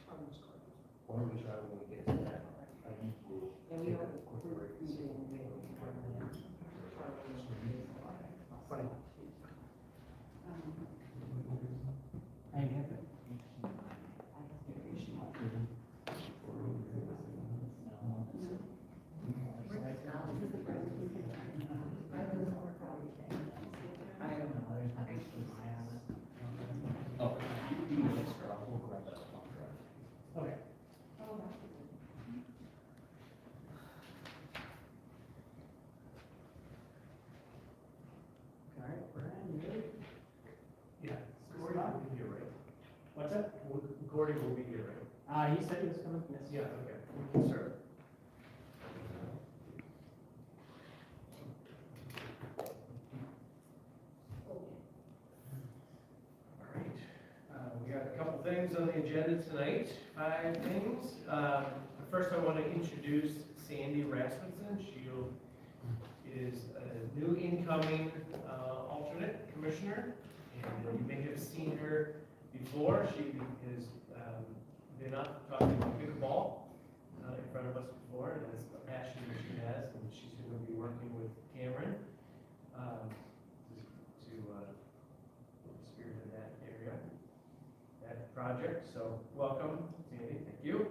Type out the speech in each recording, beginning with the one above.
Why don't we try when we get to that? I think we'll take a quick break. Funny. I have it. Oh, you can extra, we'll grab that on drive. Okay. All right, Brian, you ready? Yeah, Gordy will be here, right? What's that? Gordy will be here, right? He said he was coming, yes. Yeah, okay, we can start. All right, we got a couple things on the agenda tonight, 5 things. First, I want to introduce Sandy Rasmussen. She is a new incoming alternate commissioner, and you may have seen her before. She has been up talking about pickleball in front of us before, and that's a passion that she has, and she's going to be working with Cameron to spearhead that area, that project. So welcome, Sandy. Thank you.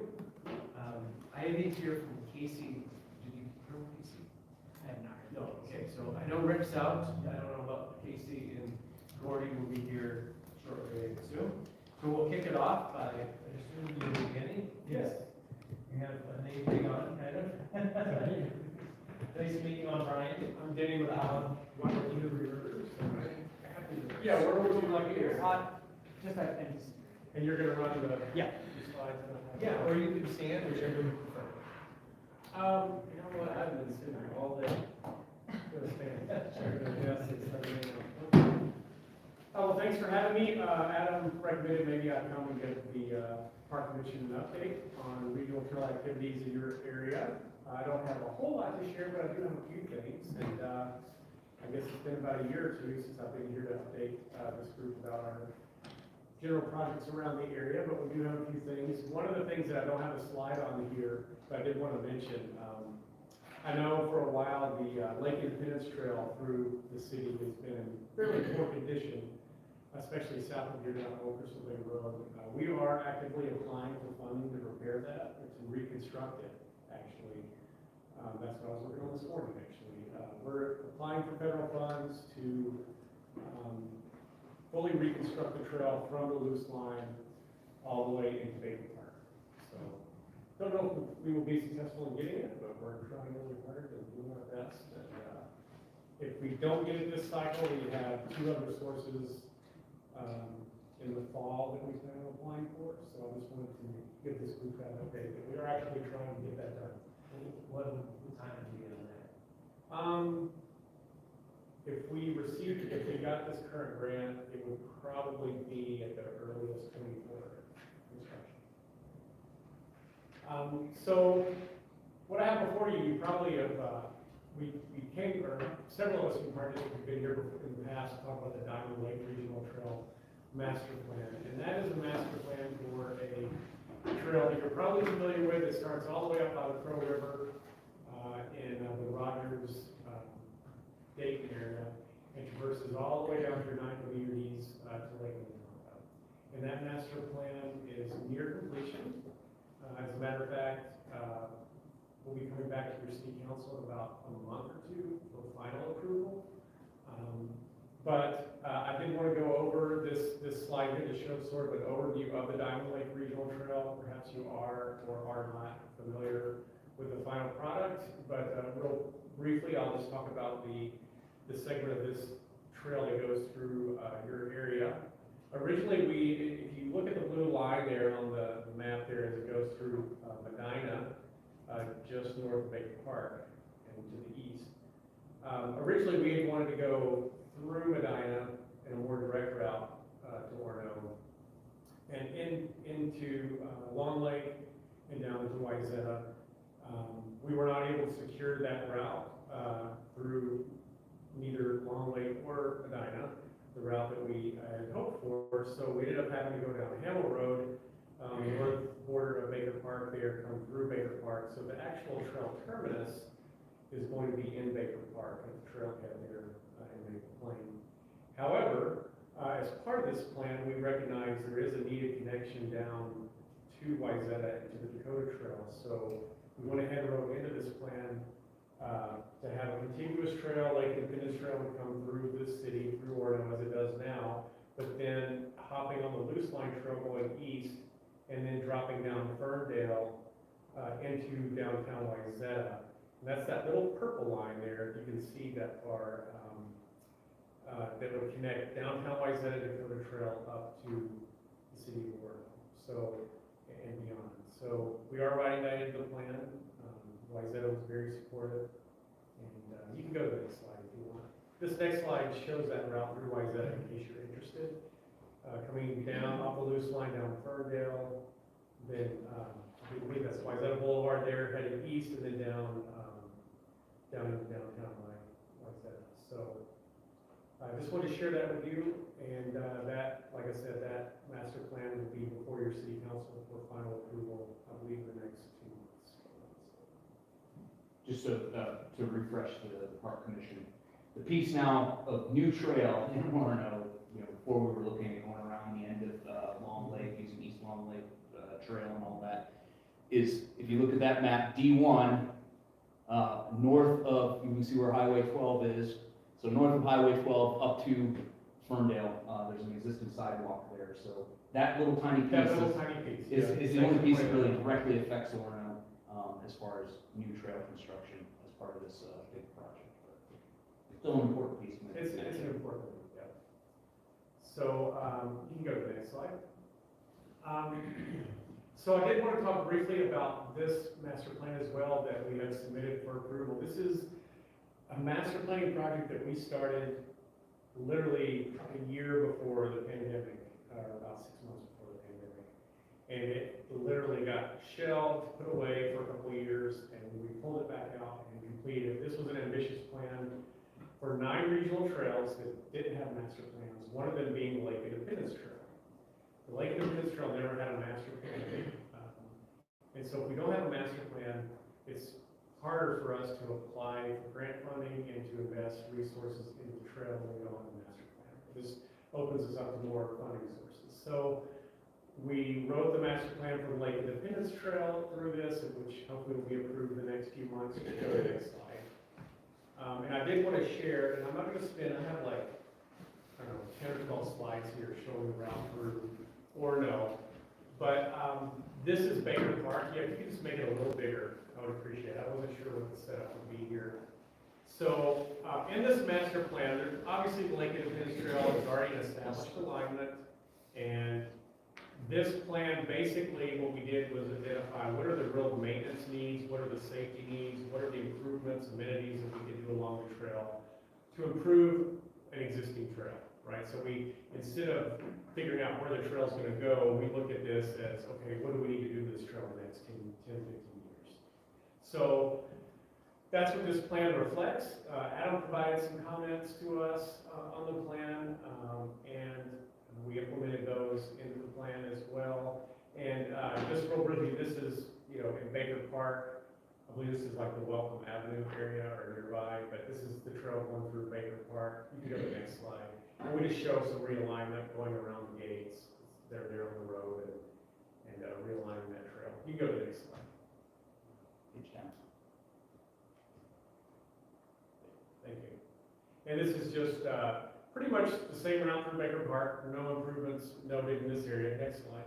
I didn't hear from Casey. Did you hear from Casey? I have not. No, okay, so I know Rick's out, I don't know about Casey, and Gordy will be here shortly, I assume. So we'll kick it off by, I assume you the beginning? Yes. You have a name tag on, kind of? Nice to meet you, I'm Brian. I'm Denny with Alan. One of the reviewers. Yeah, where would you like here? Just at ends. And you're gonna run the. Yeah. the slides. Yeah, or you can stand, whichever you prefer. You know what, I've been sitting here all day. Gonna stand. Sure, yes, it's Well, thanks for having me. Adam recommended maybe I come and give the Park Commission an update on regional trail activities in your area. I don't have a whole lot to share, but I do have a few things. And I guess it's been about a year or two since I've been here to update this group about our general projects around the area, but we do have a few things. One of the things that I don't have a slide on here, but I did want to mention, I know for a while the Lake Independence Trail through the city has been in fairly poor condition, especially south of here down Old Crystal Bay Road. We are actively applying for funding to repair that, or to reconstruct it, actually. That's what I was working on this morning, actually. We're applying for federal funds to fully reconstruct the trail from the loose line all the way into Baker Park. So, don't know if we will be successful in getting it, but we're trying really hard and doing our best. And if we don't get it this cycle, we have 2 other sources in the fall that we plan on applying for. So I just wanted to give this group that update that we are actually trying to get that done. What time did you get on that? If we got this current grant, it would probably be at the earliest 24 construction. So what I have before you, you probably have, we came, or several of us in Park District have been here before in the past to talk about the Diamond Lake Regional Trail Master Plan. And that is a master plan for a trail that you're probably familiar with. It starts all the way up by the Crow River in the Rogers, Dayton area, and traverses all the way down through 9th and East to Lake Minnetonka. And that master plan is near completion. As a matter of fact, we'll be coming back to your city council in about a month or 2 for final approval. But I did want to go over this slide here to show sort of an overview of the Diamond Lake Regional Trail. Perhaps you are or are not familiar with the final product, but real briefly, I'll just talk about the segment of this trail that goes through your area. Originally, if you look at the blue line there on the map there as it goes through Medina, just north of Baker Park and to the east. Originally, we had wanted to go through Medina in a more direct route to Orono and into Long Lake and down into Wayzata. We were not able to secure that route through neither Long Lake or Medina, the route that we had hoped for. So we ended up having to go down Hamel Road north border of Baker Park there, come through Baker Park. So the actual trail terminus is going to be in Baker Park, at the trailhead there in Maple Plain. However, as part of this plan, we recognize there is a needed connection down to Wayzata and to the Dakota Trail. So we went ahead and wrote into this plan to have a contiguous trail, like Independence Trail would come through the city, through Orono as it does now, but then hopping on the loose line trail going east and then dropping down Ferndale into downtown Wayzata. And that's that little purple line there, if you can see that far, that would connect downtown Wayzata Dakota Trail up to the city of Orono, so, and beyond. So we are writing that into the plan. Wayzata was very supportive, and you can go to the next slide if you want. This next slide shows that route through Wayzata in case you're interested. Coming down off the loose line down Ferndale, then I believe that's Wayzata Boulevard there, heading east, and then down into downtown Wayzata. So I just wanted to share that with you, and that, like I said, that master plan will be before your city council for final approval, I believe, in the next 2 months. Just to refresh the park commission, the piece now of new trail in Orono, before we were looking at going around the end of Long Lake, using East Long Lake Trail and all that, is, if you look at that map, D1, north of, you can see where Highway 12 is, so north of Highway 12 up to Ferndale, there's an existing sidewalk there, so that little tiny piece That little tiny piece. is the only piece that really directly affects Orono as far as new trail construction as part of this big project. But it's still an important piece. It's an important one, yeah. So you can go to the next slide. So I did want to talk briefly about this master plan as well that we have submitted for approval. This is a master planning project that we started literally a year before the pandemic, or about 6 months before the pandemic. And it literally got shelved, put away for a couple of years, and we pulled it back out and completed. This was an ambitious plan for 9 regional trails that didn't have master plans, one of them being the Lake Independence Trail. The Lake Independence Trail never had a master plan. And so if we don't have a master plan, it's harder for us to apply for grant funding and to invest resources into the trail when we don't have a master plan. This opens us up to more funding sources. So we wrote the master plan for the Lake Independence Trail through this, which hopefully will be approved in the next few months. Go to the next slide. And I did want to share, and I'm not going to spend, I have like, I don't know, 10 or 12 slides here showing the route through Orono. But this is Baker Park. Yeah, if you could just make it a little bigger, I would appreciate it. I wasn't sure what the setup would be here. So in this master plan, there's obviously the Lake Independence Trail is already an established alignment. And this plan, basically what we did was identify what are the real maintenance needs, what are the safety needs, what are the improvements, amenities that we can do along the trail to improve an existing trail, right? So we, instead of figuring out where the trail's going to go, we look at this as, okay, what do we need to do to this trail in the next 10, 15 years? So that's what this plan reflects. Adam provided some comments to us on the plan, and we implemented those into the plan as well. And just real briefly, this is, in Baker Park. I believe this is like the Welcome Avenue area or nearby, but this is the trail going through Baker Park. You can go to the next slide. And we just show some realignment going around the gates. They're there on the road and realigning that trail. You can go to the next slide. Page down. Thank you. And this is just pretty much the same route through Baker Park. No improvements noted in this area. Next slide.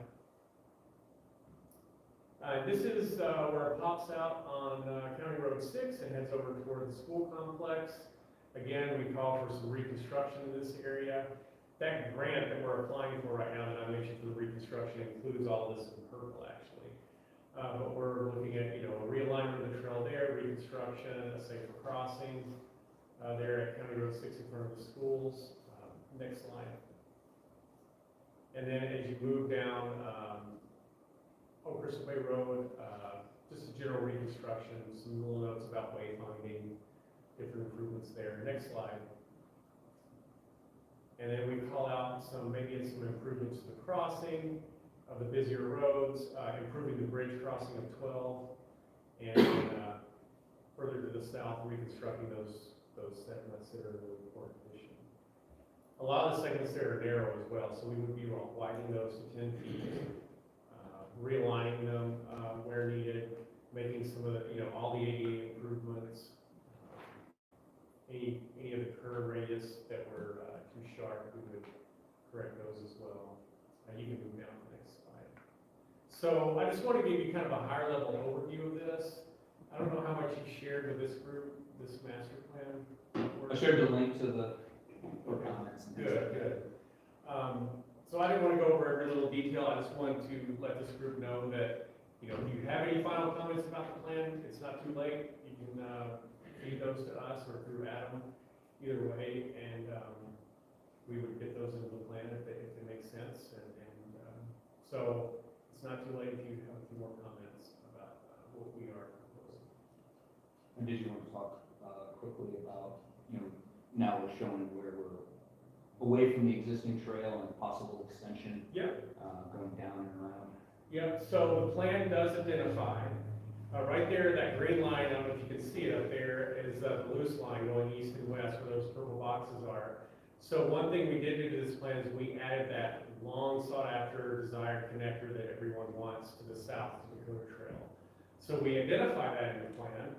This is where it pops out on County Road 6 and heads over toward the school complex. Again, we call for some reconstruction in this area. That grant that we're applying for right now that I mentioned for the reconstruction includes all this in purple, actually. But we're looking at, a realignment of the trail there, reconstruction, a safer crossing there at County Road 6 in front of the schools. Next slide. And then as you move down Crystal Bay Road, just a general reconstruction, some little notes about wayfinding, different improvements there. Next slide. And then we call out some improvements to the crossing, of the busier roads, improving the bridge crossing of 12, and further to the south, reconstructing those segments that are in really poor condition. A lot of the segments there are narrow as well, so we would be widening those to 10 feet, realigning them where needed, making some of the, all the ADA improvements, any of the curb radius that were too sharp, we would correct those as well. You can move down to the next slide. So I just want to give you kind of a higher level overview of this. I don't know how much you shared with this group, this master plan. I shared the link to the comments. And things like that. Good. So I didn't want to go over every little detail. I just wanted to let this group know that, if you have any final comments about the plan, it's not too late. You can feed those to us or through Adam, either way, and we would get those into the plan if it makes sense. And so it's not too late if you have a few more comments about what we are proposing. And did you want to talk quickly about, now we're showing where we're away from the existing trail and possible extension? Yeah. Going down and around. Yeah, so the plan does identify, right there, that green line, I don't know if you can see it up there, is the loose line going east and west where those purple boxes are. So one thing we did do to this plan is we added that long sought after desired connector that everyone wants to the south, to the Dakota Trail. So we identify that in the plan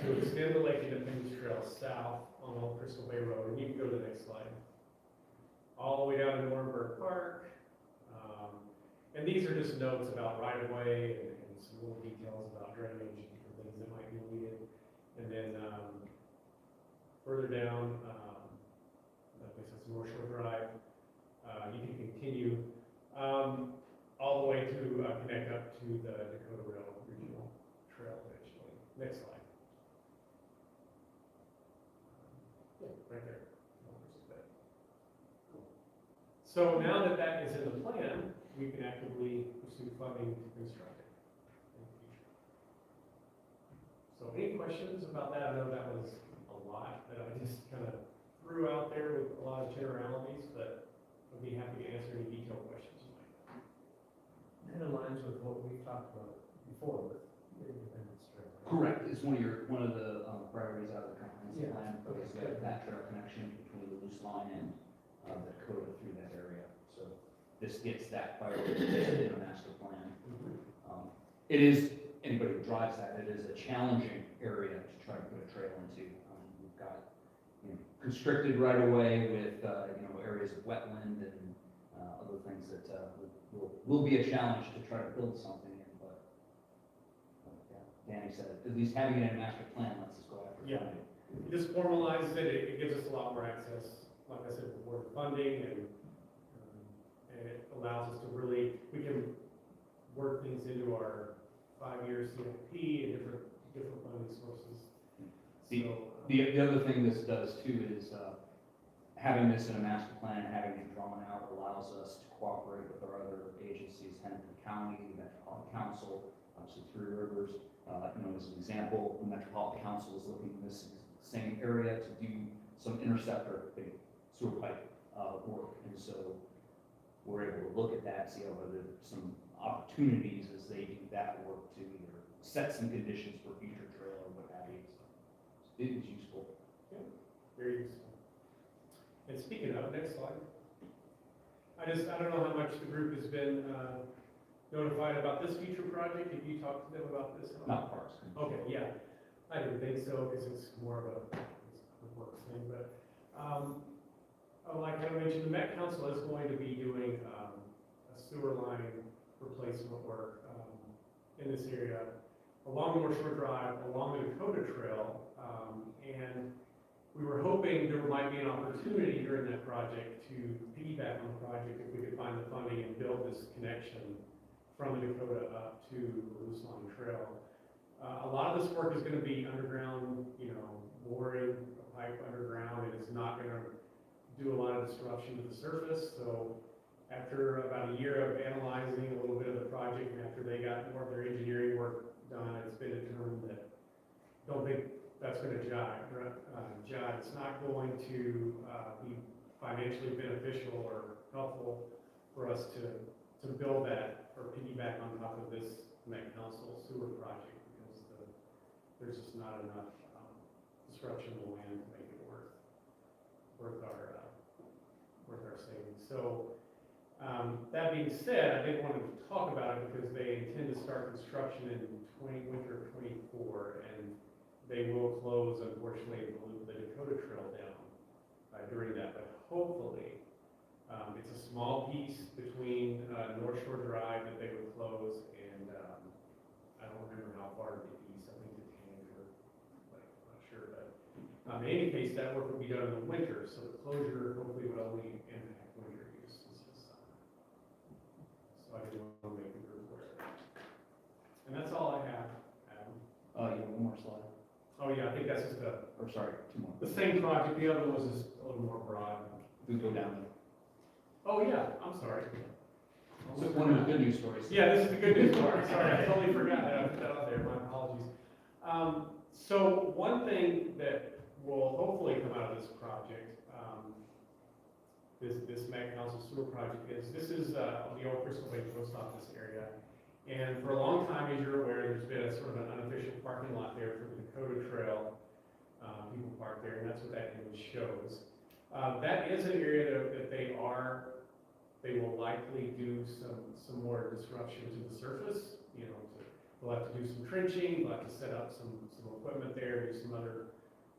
to extend the Lake Independence Trail south on Old Crystal Bay Road, and you can go to the next slide. All the way down to Nuremberg Park. And these are just notes about right-of-way and some little details about drainage and different things that might be needed. And then further down, that makes sense, North Shore Drive, you can continue all the way to connect up to the Dakota Rail Regional Trail eventually. Next slide. Yeah, right there. So now that that is in the plan, we can actively pursue funding to construct it in the future. So any questions about that? I know that was a lot that I just kind of threw out there with a lot of generalities, but I'd be happy to answer any detailed questions you might have. That aligns with what we talked about before with the Independence Trail. Correct. It's one of the priorities out of the comprehensive Yeah. plan, Okay, is good. that trail connection between the loose line and the Dakota through that area. So this gets that priority in the master plan. It is, anybody who drives that, it is a challenging area to try to put a trail into. We've got constricted right away with areas of wetland and other things that will be a challenge to try to build something in. But yeah, Danny said it. At least having it in a master plan lets us go after Yeah. funding. It just formalizes it. It gives us a lot more access, like I said before, to funding, and it allows us to really, we can work things into our 5-year CIP and different funding sources. The other thing this does too is having this in a master plan, having it drawn out, allows us to cooperate with our other agencies, Hennepin County, the Metropolitan Council, obviously Three Rivers. As an example, the Metropolitan Council is looking in this same area to do some interceptor sewer pipe work, and so we're able to look at that, see whether there's some opportunities as they do that work to either set some conditions for future trail or what have you. So it is useful. Yeah, very useful. And speaking of, next slide. I don't know how much the group has been notified about this future project. Have you talked to them about this? Not parks. Okay, yeah. I didn't think so, because it's more of a work thing, but like I mentioned, the Met Council is going to be doing a sewer line replacement work in this area along North Shore Drive, along the Dakota Trail, and we were hoping there might be an opportunity during that project to piggyback on the project if we could find the funding and build this connection from the Dakota up to the Loose Line Trail. A lot of this work is going to be underground, boring a pipe underground, and it's not going to do a lot of disruption to the surface. So after about a year of analyzing a little bit of the project, and after they got more of their engineering work done, it's been determined that don't think that's going to jive. It's not going to be financially beneficial or helpful for us to build that piggyback on top of this Met Council sewer project because there's just not enough disruption of the land to make it worth our savings. So that being said, I did want to talk about it because they intend to start construction in winter of '24, and they will close, unfortunately, the Dakota Trail down during that. But hopefully, it's a small piece between North Shore Drive that they would close, and I don't remember how far to the east. I think to Tank or like, I'm not sure, but in any case, that work would be done in the winter, so the closure hopefully would only impact winter use instead of summer. So I did want to make the group aware of that. And that's all I have, Adam. You have one more slide, Oh yeah, I think that's just or sorry, two more. the same project. The other one was just a little more broad. We go down there. Oh yeah, I'm sorry. So one of the good news stories. Yeah, this is the good news part. Sorry, I totally forgot that. I put that out there. My apologies. So one thing that will hopefully come out of this project, this Mag Council sewer project, is this is the old Crystal Bay Post Office area. And for a long time, as you're aware, there's been a sort of an unofficial parking lot there for the Dakota Trail. People park there, and that's what that image shows. That is an area that they will likely do some more disruption to the surface. You know, they'll have to do some trenching, they'll have to set up some equipment there, do some other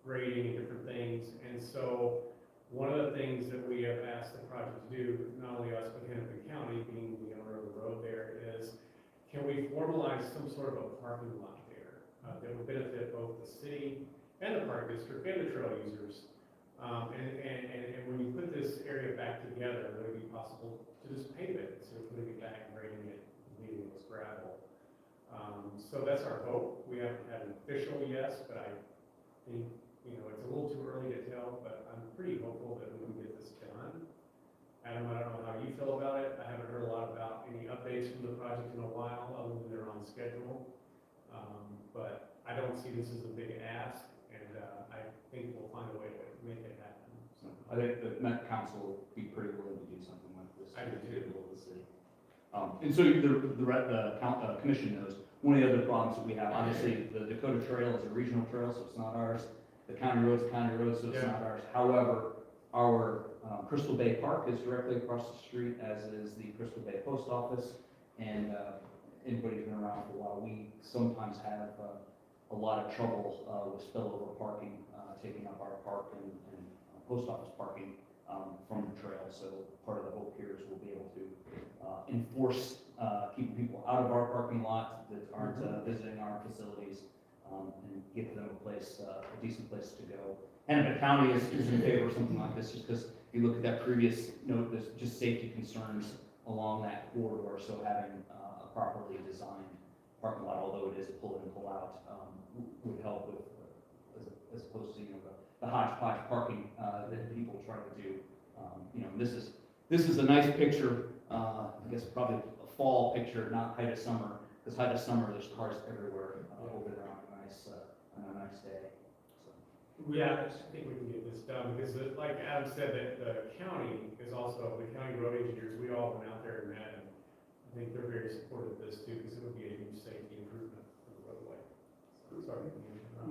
grading and different things. And so one of the things that we have asked the project to do, not only us, but Hennepin County, being the owner of the road there, is can we formalize some sort of a parking lot there that would benefit both the city and the park district and the trail users. And when you put this area back together, would it be possible to just pave it instead of putting it back and grading it, leaving it with gravel? So that's our hope. We haven't had an official yes, but I think, you know, it's a little too early to tell, but I'm pretty hopeful that we can get this done. Adam, I don't know how you feel about it. I haven't heard a lot about any updates from the project in a while, other than they're on schedule. But I don't see this as a big ask, and I think we'll find a way to make it happen. So, I think the Met Council will be pretty willing to do something like this. I do too. To the city. And so the commission knows, one of the other problems that we have, obviously, the Dakota Trail is a regional trail, so it's not ours. The county road's a county road, so it's Yeah. not ours. However, our Crystal Bay Park is directly across the street, as is the Crystal Bay Post Office. And anybody who's been around for a while, we sometimes have a lot of trouble with spillover parking, taking up our park and post office parking from the trail. So part of the hope here is we'll be able to enforce keeping people out of our parking lot that aren't visiting our facilities, and give them a place, a decent place to go. Hennepin County is in favor of something like this, just because if you look at that previous note, there's just safety concerns along that corridor. So having a properly designed parking lot, although it is pull in, pull out, would help with, as opposed to, you know, the hodgepodge parking that people try to do. You know, this is a nice picture. I guess probably a fall picture, not height of summer, because height of summer there's cars everywhere over there on a nice day. So. Yeah, I think we can get this done, because like Adam said, that the county is also, the county road engineers, we all went out there and met, and I think they're very supportive of this too, because it would be a huge safety improvement for the roadway. So, sorry.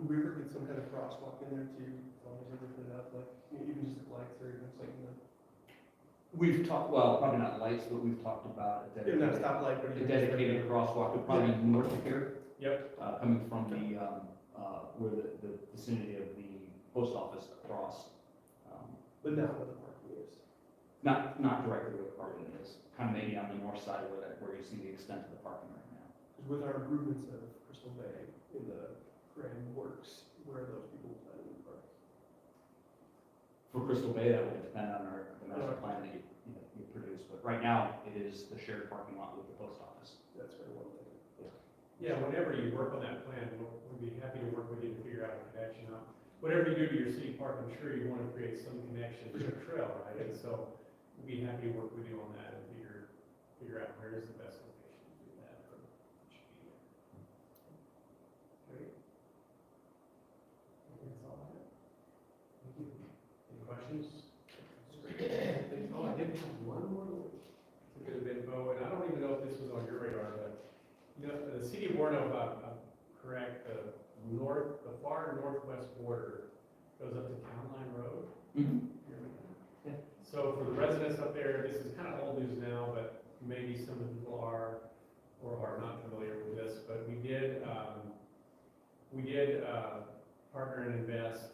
We ever get some kind of crosswalk in there too, as long as they put it up, like, even just the lights or even something like We've talked, well, probably not lights, but we've talked about a that. Even not a dedicated, stoplight, but a even. dedicated crosswalk, would probably be north of here. Yep. Coming from the, where the vicinity of the post office across. But not where the parking is. Not directly where the parking is, kind of maybe on the north side of where you see the extent of the parking right now. Because with our improvements of Crystal Bay in the grand works, where are those people planning to park? For Crystal Bay, that will depend on the master plan that you produce, but right now, it is the shared parking lot with the post office. That's very one thing. Yeah, whenever you work on that plan, we'll be happy to work with you to figure out a connection. Whatever you do to your city park, I'm sure you want to create some connection to the trail, right? And so we'll be happy to work with you on that and figure out where is the best location to do that, or should be there. Great. I think that's all I have. Thank you. Any questions? Oh, I did have one more. It could have been Bo, and I don't even know if this was on your radar, but city of Orono, correct, the far northwest border goes up to Town Line Road. Mhm. Yeah. So for the residents up there, this is kind of old news now, but maybe some of the people are or are not familiar with this, but we did partner and invest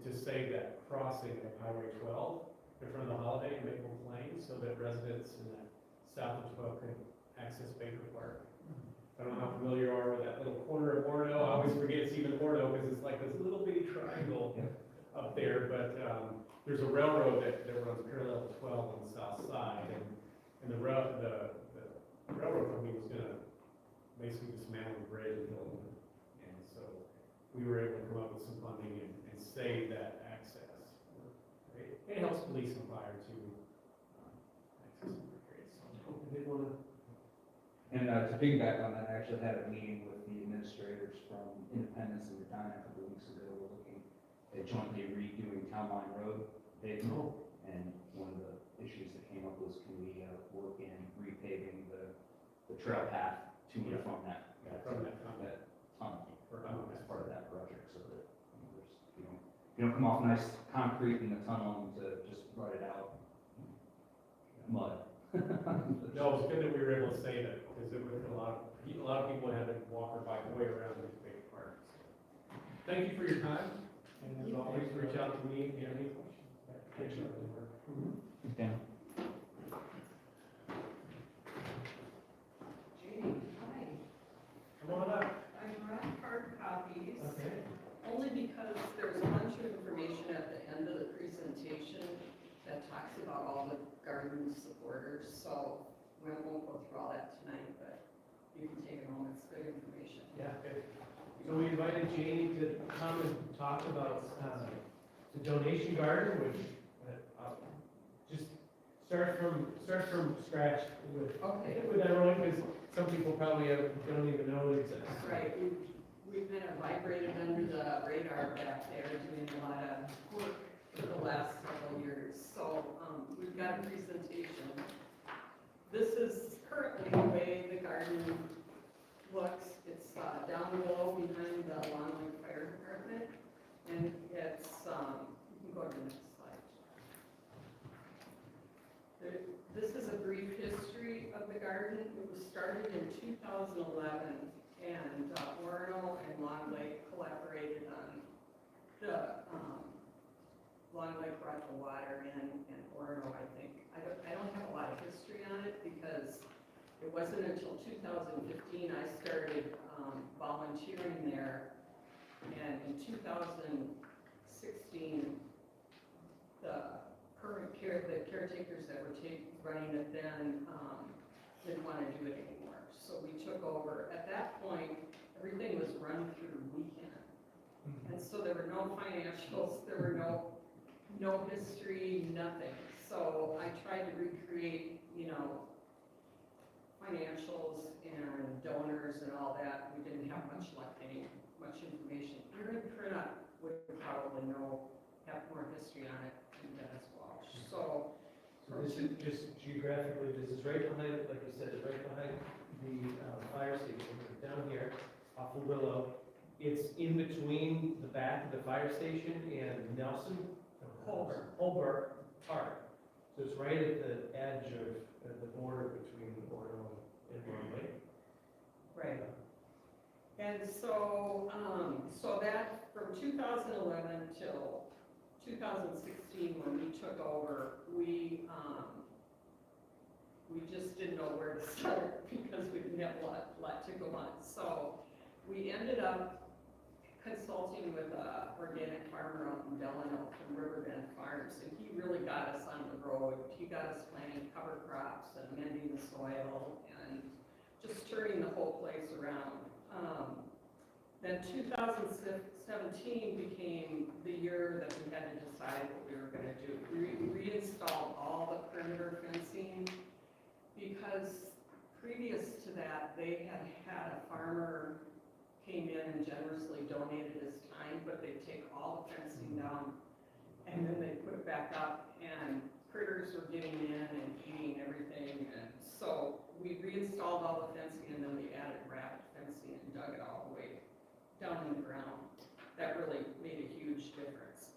to save that crossing of Highway 12 in front of the Holiday in Maple Plains, so that residents in the south of 12 could access Baker Park. I don't know how familiar you are with that little corner of Orono. I always forget it's even Orono because it's like this little bitty triangle up there, but there's a railroad that runs parallel to 12 on the south side, and the railroad company was gonna basically dismantle the bridge and build it. And so we were able to come up with some funding and save that access. It helps police and fire to access the bridge. So They wanna, And to piggyback on that, I actually had a meeting with the administrators from Independence and Medina a couple weeks ago. We're looking at jointly redoing Town Line Road pavement. And one of the issues that came up was, can we work in repaving the trail path to and from that tunnel as part of that project, so that you don't come off nice concrete in the tunnel and to just rut it out. Mud. no, it's good that we were able to save it, because it was a lot of people had to walk or bike way around these big parks. Thank you for your time, and as always, reach out to me if you have any questions. Thank you. Dan? Jamie, hi. Come on up. I brought hard copies, Okay. only because there's a bunch of information at the end of the presentation that talks about all the garden supporters, so we won't go through all that tonight, but you can take it home, it's good information. Yeah. So we invited Janie to come and talk about the donation garden, which just start from scratch with Okay. everyone, because some people probably don't even know it exists. Right, we've been vibrated under the radar back there, doing a lot of work for the last several years. So, we've got a presentation. This is currently the way the garden looks. It's down below behind the Long Lake Fire Department. And it's, you can go to the next slide. This is a brief history of the garden. It was started in 2011, and Orono and Long Lake collaborated on the, Long Lake brought the water in, and Orono, I think. I don't have a lot of history on it, because it wasn't until 2015 I started volunteering there, and in 2016, the caretakers that were running it then didn't want to do it anymore. So we took over. At that point, everything was run through weekend. And so there were no financials, there were no history, nothing. So I tried to recreate, financials and donors and all that. We didn't have much luck getting much information. Aaron Crinna would probably have more history on it than Dennis Walsh. So This is just geographically, this is right behind, like you said, it's right behind the fire station, down here, off of Willow. It's in between the back of the fire station and Nelson, Holbrook Park. So it's right at the edge of the border between Orono and Long Lake. right. And so, so that from 2011 till 2016, when we took over, we just didn't know where to start because we didn't have a lot to go on. So we ended up consulting with an organic farmer out in Delano from Riverbend Farms, and he really got us on the road. He got us planting cover crops and mending the soil and just turning the whole place around. Then 2017 became the year that we had to decide what we were going to do. We reinstalled all the perimeter fencing, because previous to that, they had a farmer came in and generously donated his time, but they'd take all the fencing down and then they put it back up, and critters were getting in and eating everything. And so we reinstalled all the fencing and then we added wrapped fencing and dug it all the way down in the ground. That really made a huge difference.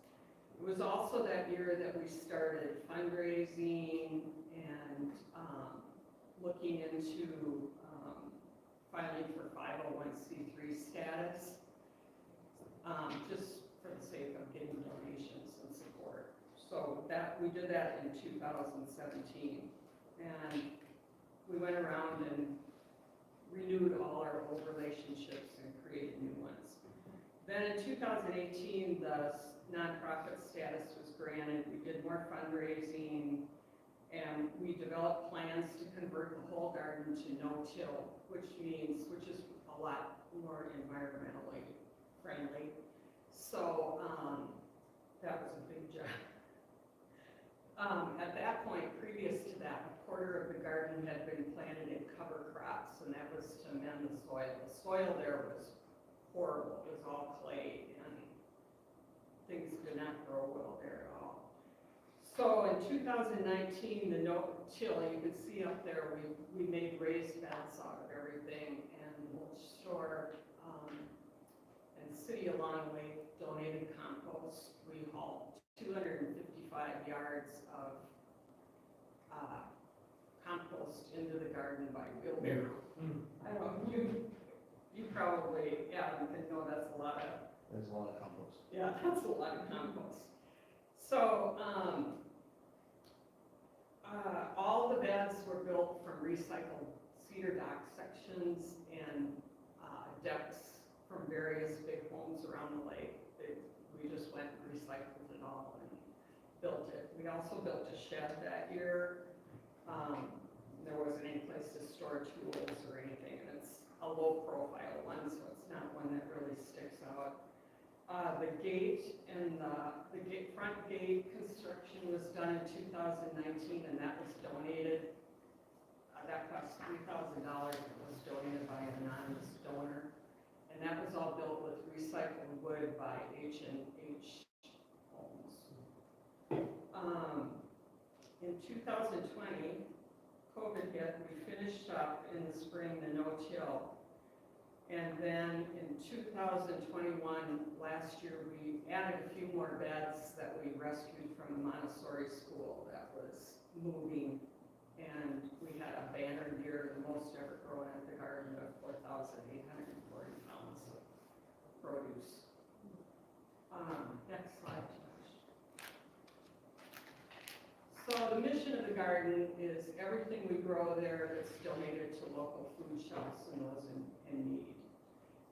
It was also that year that we started fundraising and looking into filing for 501c3 status, just for the sake of getting donations and support. So that, we did that in 2017. And we went around and renewed all our old relationships and created new ones. Then in 2018, the nonprofit status was granted. We did more fundraising, and we developed plans to convert the whole garden to no-till, which is a lot more environmentally friendly. So that was a big job. At that point, previous to that, a quarter of the garden had been planted in cover crops, and that was to amend the soil. The soil there was horrible. It was all clay, and things did not grow well there at all. So in 2019, the no-till, you can see up there, we made raised beds out of everything, and mulch store, and City of Long Lake donated compost. We hauled 255 yards of compost into the garden by wheelbarrow. I don't know, you probably, Adam, can know that's a lot of. There's a lot of compost. Yeah, that's a lot of compost. So, all the beds were built from recycled cedar dock sections and decks from various big homes around the lake. We just went and recycled it all and built it. We also built a shed that year. There wasn't any place to store tools or anything, and it's a low profile one, so it's not one that really sticks out. The gate and the front gate construction was done in 2019, and that was donated. That cost $3,000. It was donated by an anonymous donor, and that was all built with recycled wood by H&H Homes. In 2020, COVID hit. We finished up in the spring the no-till. And then in 2021, last year, we added a few more beds that we rescued from a Montessori school that was moving. And we had a banner deer, the most ever grown at the garden, of 4,840 pounds of produce. Next slide, Josh. So the mission of the garden is everything we grow there that's donated to local food shelves and those in need.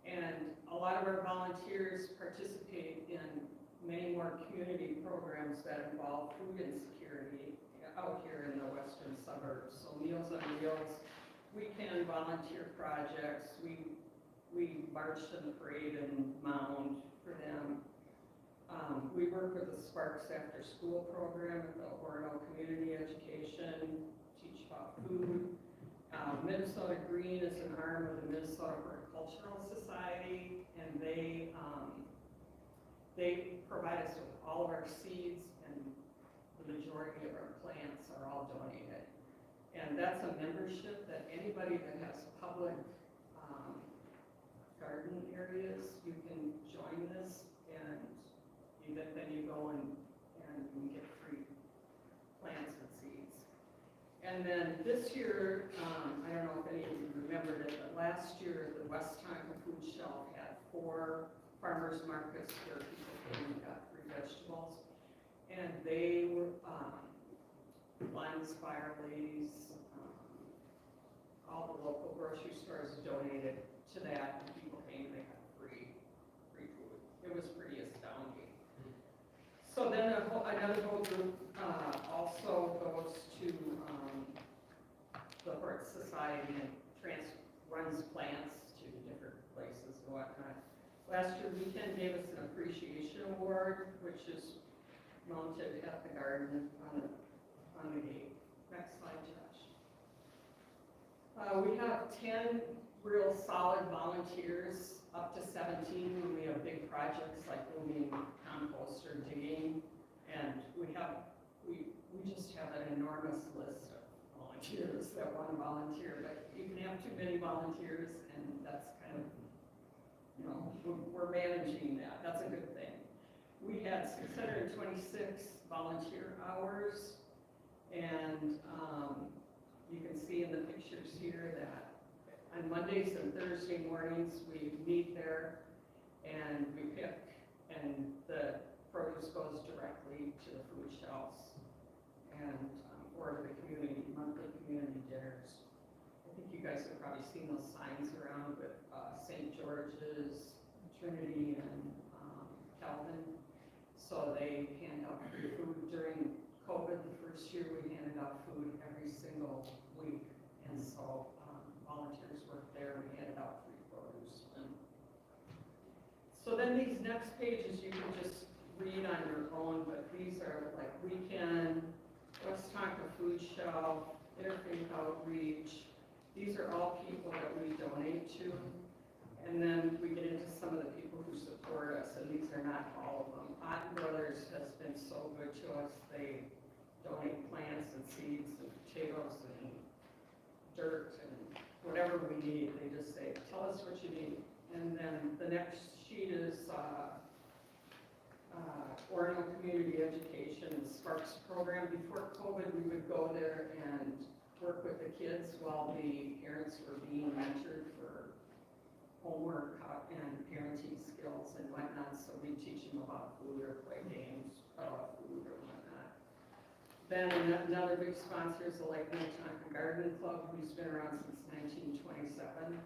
And a lot of our volunteers participate in many more community programs that involve food insecurity out here in the western suburbs. So Meals on Wheels, weekend volunteer projects, we marched in the parade and mound for them. We work with the Sparks After School program at the Orono Community Education, teach about food. Minnesota Green is an arm of the Minnesota Horticultural Society, and they provide us with all of our seeds, and the majority of our plants are all donated. And that's a membership that anybody that has public garden areas, you can join this, and then you go and you get free plants and seeds. And then this year, I don't know if any of you remembered it, but last year the West Tonka Food Shelf had 4 farmers markets where people came and got free vegetables. And they were, Lions Fire Ladies, all the local grocery stores donated to that, and people came and they got free food. It was pretty astounding. So then another whole group also goes to the Hort Society and runs plants to different places and whatnot. Last year, Weekend gave us an appreciation award, which is mounted at the garden on the gate. Next slide, Josh. We have 10 real solid volunteers, up to 17 when we have big projects like moving compost or digging. And we just have an enormous list of volunteers that want to volunteer, but you can have too many volunteers, and that's kind of, you know, we're managing that, that's a good thing. We had 626 volunteer hours, and you can see in the pictures here that on Mondays and Thursday mornings, we meet there and we pick, and the produce goes directly to the food shelves and or the community, monthly community dinners. I think you guys have probably seen those signs around with St. George's, Trinity, and Calvin. So they hand out free food during COVID. The first year we handed out food every single week, and so volunteers worked there. We handed out free produce. And so then these next pages you can just read on your own, but these are like weekend, let's talk to food shelf, interfaith outreach. These are all people that we donate to. And then we get into some of the people who support us, and these are not all of them. Otten Brothers has been so good to us. They donate plants and seeds and potatoes and dirt and whatever we need. They just say, tell us what you need. And then the next sheet is Orono Community Education and Sparks program. Before COVID, we would go there and work with the kids while the parents were being mentored for homework and parenting skills and whatnot, so we teach them about food or play games about food or whatnot. Then another big sponsor is the Lake Minnetonka Garden Club, who's been around since 1927.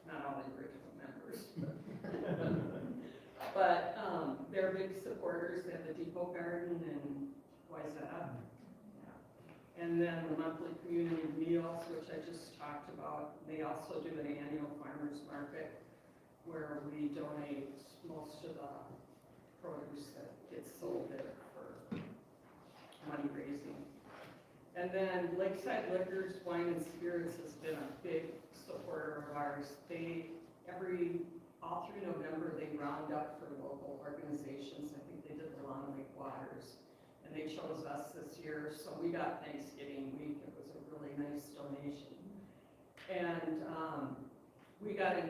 Not all the original members, but they're big supporters. They have the Depot Garden in Wayzata. And then the monthly community meals, which I just talked about. They also do an annual farmers market where we donate most of the produce that gets sold there for money raising. And then Lakeside Liquors, Wine and Spirits has been a big supporter of ours. All through November, they round up for local organizations. I think they did the Long Lake Waters. And they chose us this year, so we got Thanksgiving week. It was a really nice donation. And we had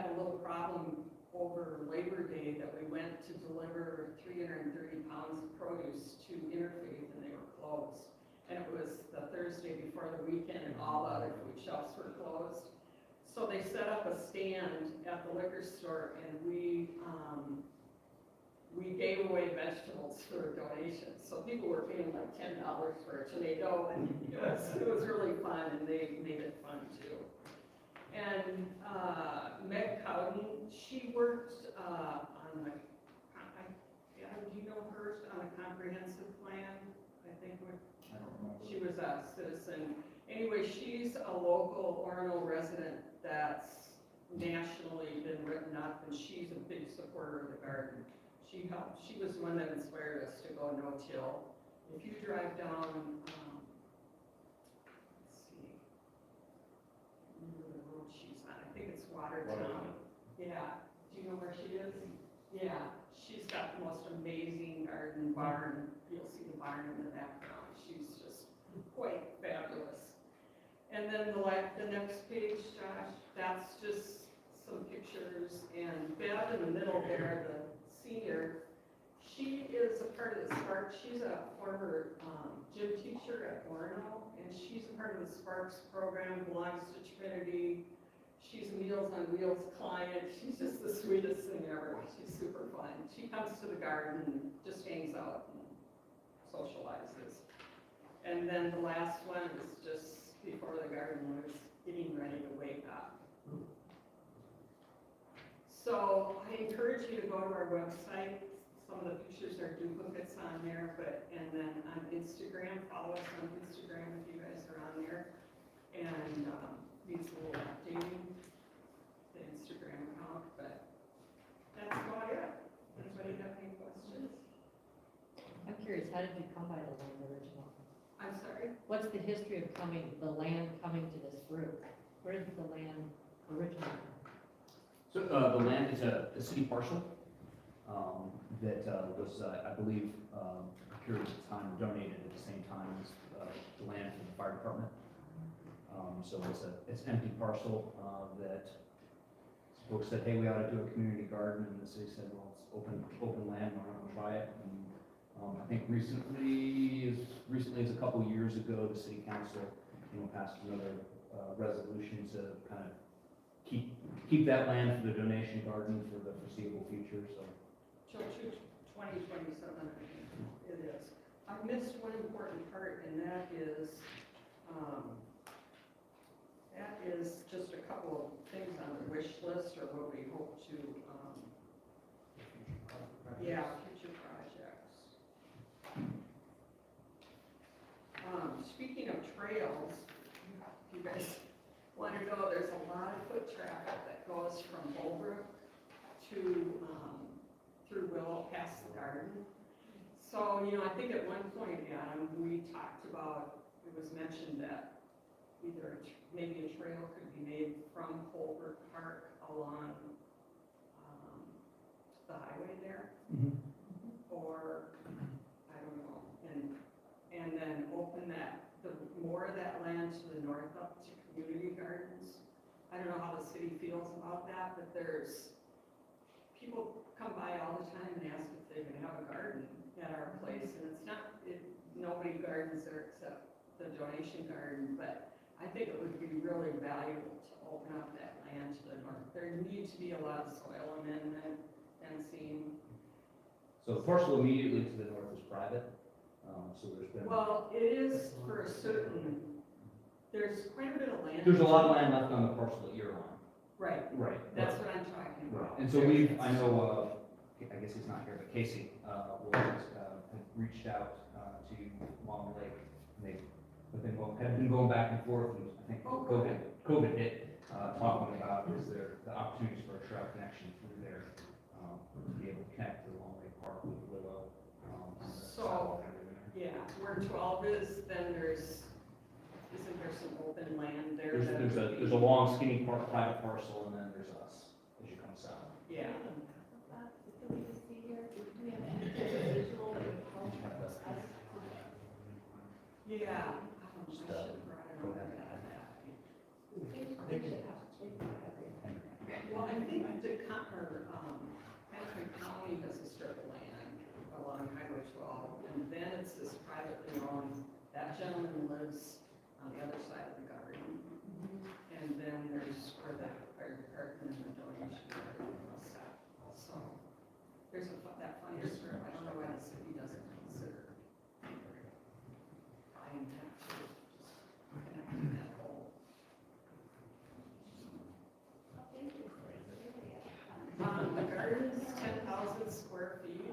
a little problem over Labor Day that we went to deliver 330 pounds of produce to Interfaith, and they were closed. And it was the Thursday before the weekend, and all the other food shops were closed. So they set up a stand at the liquor store, and we gave away vegetables for a donation. So people were paying like $10 for a tomato, and it was really fun, and they made it fun too. And Meg Cowden, she worked on the, do you know her, on a comprehensive plan? I think I don't remember. she was a citizen. Anyway, she's a local Orono resident that's nationally been written up, and she's a big supporter of the garden. She was the one that inspired us to go no-till. If you drive down, let's see, remember the road she's on, I think it's Watertown. Yeah, do you know where she is? Yeah, she's got the most amazing garden barn. You'll see the barn in the background. She's just quite fabulous. And then the next page, Josh, that's just some pictures, and Bev in the middle there, the senior, she is a part of the Sparks. She's a former gym teacher at Orono, and she's a part of the Sparks program, belongs to Trinity. She's a Meals on Wheels client. She's just the sweetest thing ever. She's super fun. She comes to the garden and just hangs out and socializes. And then the last one is just before the garden was getting ready to wake up. So I encourage you to go to our website. Some of the pictures are duplicates on there, and then on Instagram, follow us on Instagram if you guys are on there. And needs a little updating, the Instagram account, but that's about it. Anybody have any questions? I'm curious, how did you come by the land original? I'm sorry? What's the history of the land coming to this group? Where did the land originate? So the land is a city parcel that was, I believe, procured at the time, donated at the same time as the land from the fire department. So it's an empty parcel, that folks said, hey, we ought to do a community garden, and the city said, well, it's open land, why don't we try it? And, I think recently as a couple years ago, the city council, passed another, resolution to kind of keep that land for the donation garden for the foreseeable future, so. Till 2027, I think it is. I missed one important part, and that is just a couple of things on the wish list, or what we hope to, future projects. Speaking of trails, if you guys want to know, there's a lot of foot traffic that goes from Holbrook to, through Willow past the garden. So, I think at one point, Adam, we talked about, it was mentioned that either maybe a trail could be made from Holbrook Park along the highway there, or, I don't know, and then open more of that land to the north up to community gardens. I don't know how the city feels about that, but people come by all the time and ask if they can have a garden at our place, and nobody gardens there except the donation garden, but I think it would be really valuable to open up that land to the north. There needs to be a lot of soil amendment and seeing. So the parcel immediately to the north is private, so there's been. Well, it is for a certain, there's quite a bit of land. There's a lot of land left on the parcel that you're on. Right, Right. that's what I'm talking Right, about. and so I know, I guess he's not here, but Casey, had reached out, to Long Lake. Have been going back and forth, and I think COVID hit, talking about the opportunities for a trail connection through there, to be able to connect to Long Lake Park with Willow, on the So, sidewalk area there. yeah, where 12 is, then isn't there some open land there? that would be- There's a long skinny private parcel, and then there's us, as you come south. Yeah, yeah. I should have brought it over to that. Well, I think Patrick County has a strip of land along Highway 12, and then it's this privately owned, that gentleman lives on the other side of the garden. And then there's where the fire department and the donation garden was at. So, there's that fire strip, I don't know why the city doesn't consider buying that too, just connecting that whole. The garden is 10,000 square feet.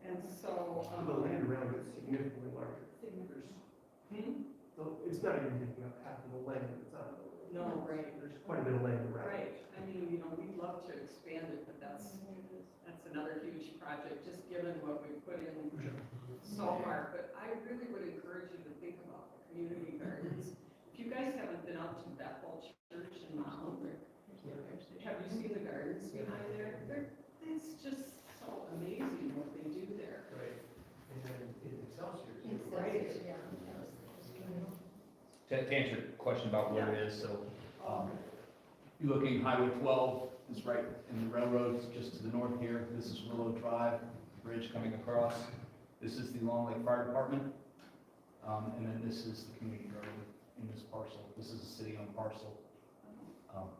And so, The land around it's significantly larger. It's not even taking up half of the land that's on it. No, right. There's quite a bit of land around. Right, I mean, we'd love to expand it, but that's another huge project, just given what we put in so far. But I really would encourage you to think about the community gardens. If you guys haven't been up to Bethel Church in Mound, have you seen the gardens behind there? It's just so amazing what they do there. Right. And then in Excelsior. Right. To answer your question about where it is, so, you're looking Highway 12 is right in the railroad, it's just to the north here. This is Willow Drive, bridge coming across. This is the Long Lake Fire Department. And then this is the community garden in this parcel. This is a city-owned parcel.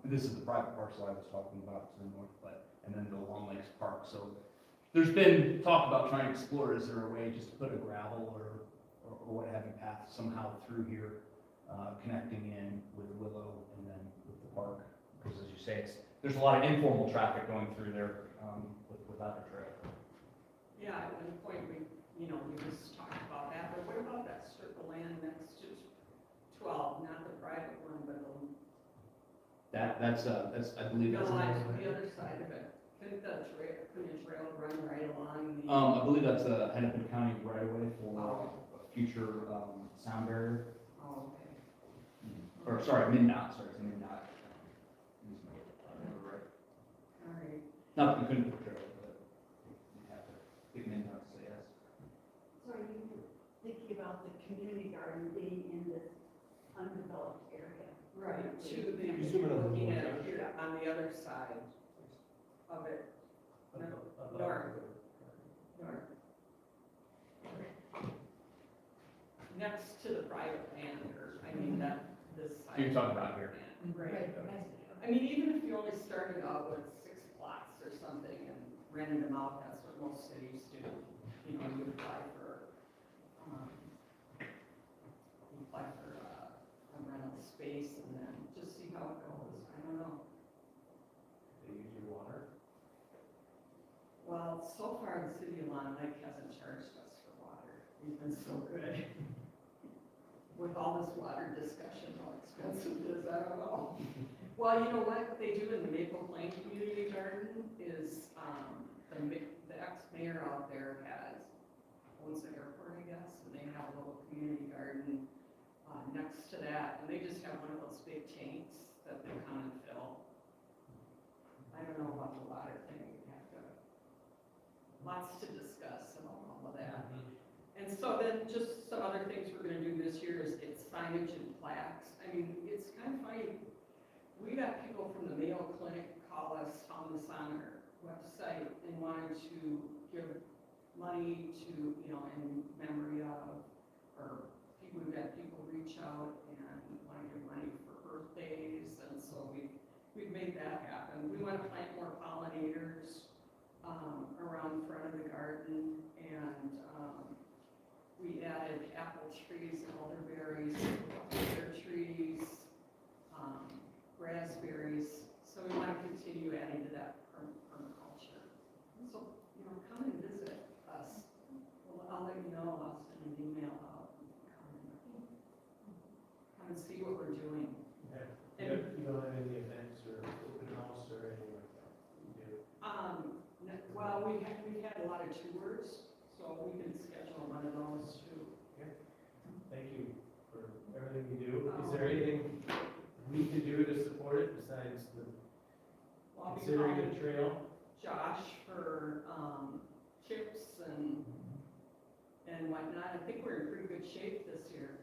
This is the private parcel I was talking about to the north, and then the Long Lakes Park. So there's been talk about trying to explore, is there a way just to put a gravel or what have you path somehow through here, connecting in with Willow and then with the park? Because as you say, there's a lot of informal traffic going through there, without a trail. Yeah, at one point we just talked about that, but what about that strip of land next to 12, not the private one, but That's I believe the that's. line to the other side of it? Couldn't the trail run right along the? I believe that's a Hennepin County right away for a future, sound barrier. Oh, okay. Or, sorry, MnDOT, it's MnDOT. All right. Not that we couldn't put trails, but we have to get MnDOT to say yes. So are you thinking about the community garden being in to the, You zoom in on the looking one, at Josh. here on the other side of it, north. Next to the private land, or, I mean, that, this side. You're talking about here. Right. I mean, even if you only started out with 6 plots or something and rented them out, that's what most cities do. You know, you apply for a rental space and then just see how it goes. I don't know. They use your water? Well, so far, the city of Long Lake hasn't charged us for water. We've been so good. With all this water discussion, how expensive it is, I don't know. Well, you know what they do in the Maple Plain Community Garden is, the ex-mayor out there owns the airport, I guess, and they have a little community garden, next to that, and they just have one of those big tanks that they come and fill. I don't know about the water thing, we have to, lots to discuss about all of that. And so then just some other things we're gonna do this year is get signage and plaques. I mean, it's kind of funny. We got people from the Mayo Clinic call us, found us on our website and wanted to give money to, you know, in memory of, or we've had people reach out and want to give money for birthdays, and so we've made that happen. We want to plant more pollinators around front of the garden, and we added apple trees and elderberries, pear trees, raspberries. So we want to continue adding to that permaculture. So, you know, come and visit us. Well, I'll let you know. I'll send an email out. Come and see what we're doing. Okay. And- You don't have any events or open house or anything like that? You do? Well, we've had a lot of tours, so we can schedule one of those too. Thank you for everything you do. Is there anything we can do to support it besides Well, I'll be considering calling a trail? Josh for, chips and whatnot. I think we're in pretty good shape this year.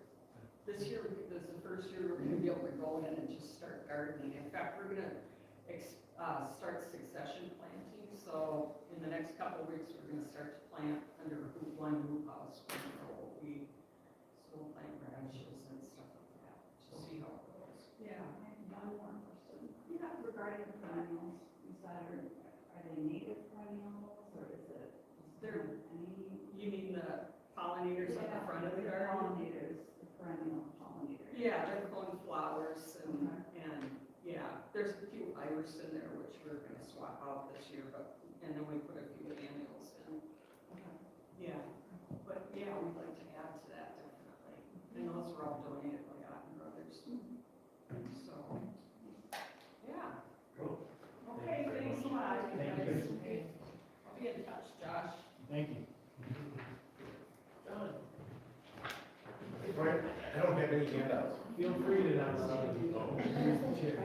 This year is the first year we're gonna be able to go in and just start gardening. In fact, we're gonna, start succession planting. So in the next couple of weeks, we're gonna start to plant under one hoop house, one row of wheat. So we'll plant radishes and stuff like that, to see how it goes. Yeah. I have one more question. Yeah, regarding the perennials, you said, are they native perennials, or is it They're- any? You mean the pollinators at the Yeah, front of the the garden? pollinators, the perennial pollinators. Yeah, they're pulling flowers and yeah, there's a few iris in there which we're gonna swap out this year, and then we put a few annuals in. Yeah, but yeah, we'd like to add to that definitely. And those were all donated by Otten Brothers. So, yeah. Cool. Okay, thanks a lot. you Thank guys. you. I'll be in touch, Josh. Thank you. John, Hey, Brian, I don't have any handouts. feel free to not use the chair.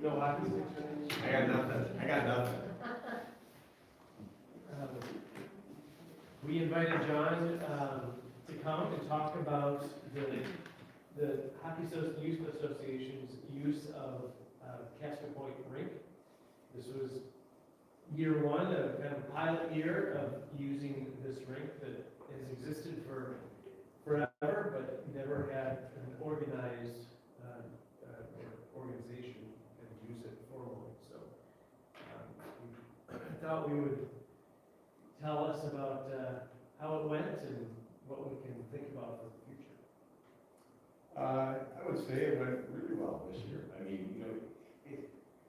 No hockey sticks? I got nothing. We invited John to come and talk about the Hockey Youth Association's use of Castor Point Rink. This was year one, a kind of pilot year of using this rink that has existed forever, but never had an organized organization and use it formally. So we thought we would tell us about how it went and what we can think about for the future. I would say it went really well this year. I mean, you know,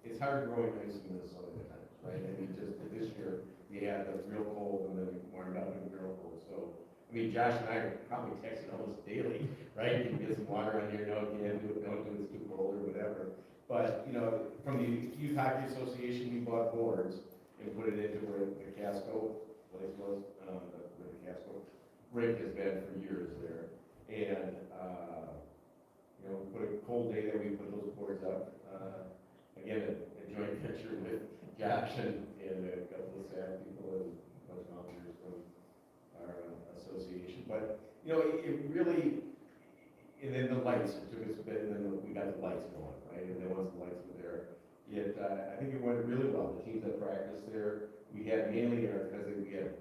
it's hard growing ice in Minnesota at times, right? I mean, just this year, we had the real cold and then it warmed up and real cold. So, I mean, Josh and I are probably texting almost daily, right? You can get some water on here, no, can't do it, don't do it, it's too cold or whatever. But, you know, from the Youth Hockey Association, we bought boards and put it into where the Casco place was, where the Casco rink has been for years there. And, you know, put a cold day there, we put those boards up. Again, a joint venture with Josh and a couple of staff people and a bunch of volunteers from our association. But, you know, it really, And then the lights, it took us a bit, and then we got the lights going, right? And then once the lights were there, I think it went really well. The teams that practiced there, we had mainly, because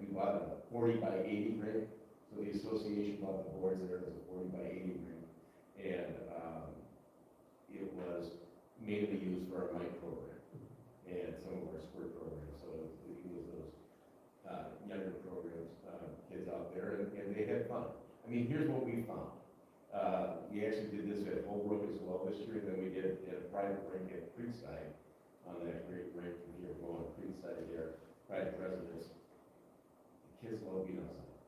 we bought a 40 by 80 rink. So the association bought the boards there, it was a 40 by 80 rink. And it was mainly used for our mic program and some of our sport programs. So we use those younger programs, kids out there, and they had fun. I mean, here's what we found. We actually did this at Holbrook as well this year, and then we did it at a private rink at Creekside, on that great rink from here, going Creekside there, private residence. The kids love being outside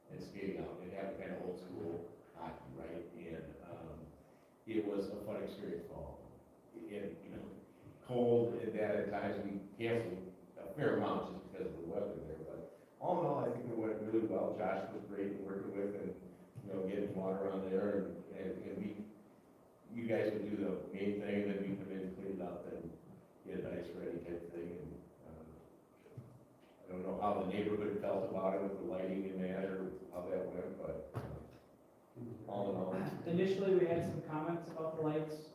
and skating out, and have kind of old school hockey, right? And it was a fun experience for all of them. And, cold and that at times, we canceled a fair amount just because of the weather there, but all in all, I think it went really well. Josh was great working with, and getting water on there, and you guys would do the main thing, and then we come in, clean it up, and get it ice ready type thing. And I don't know how the neighborhood felt about it with the lighting and that, or how that went, but all in all. Initially, we had some comments about the lights,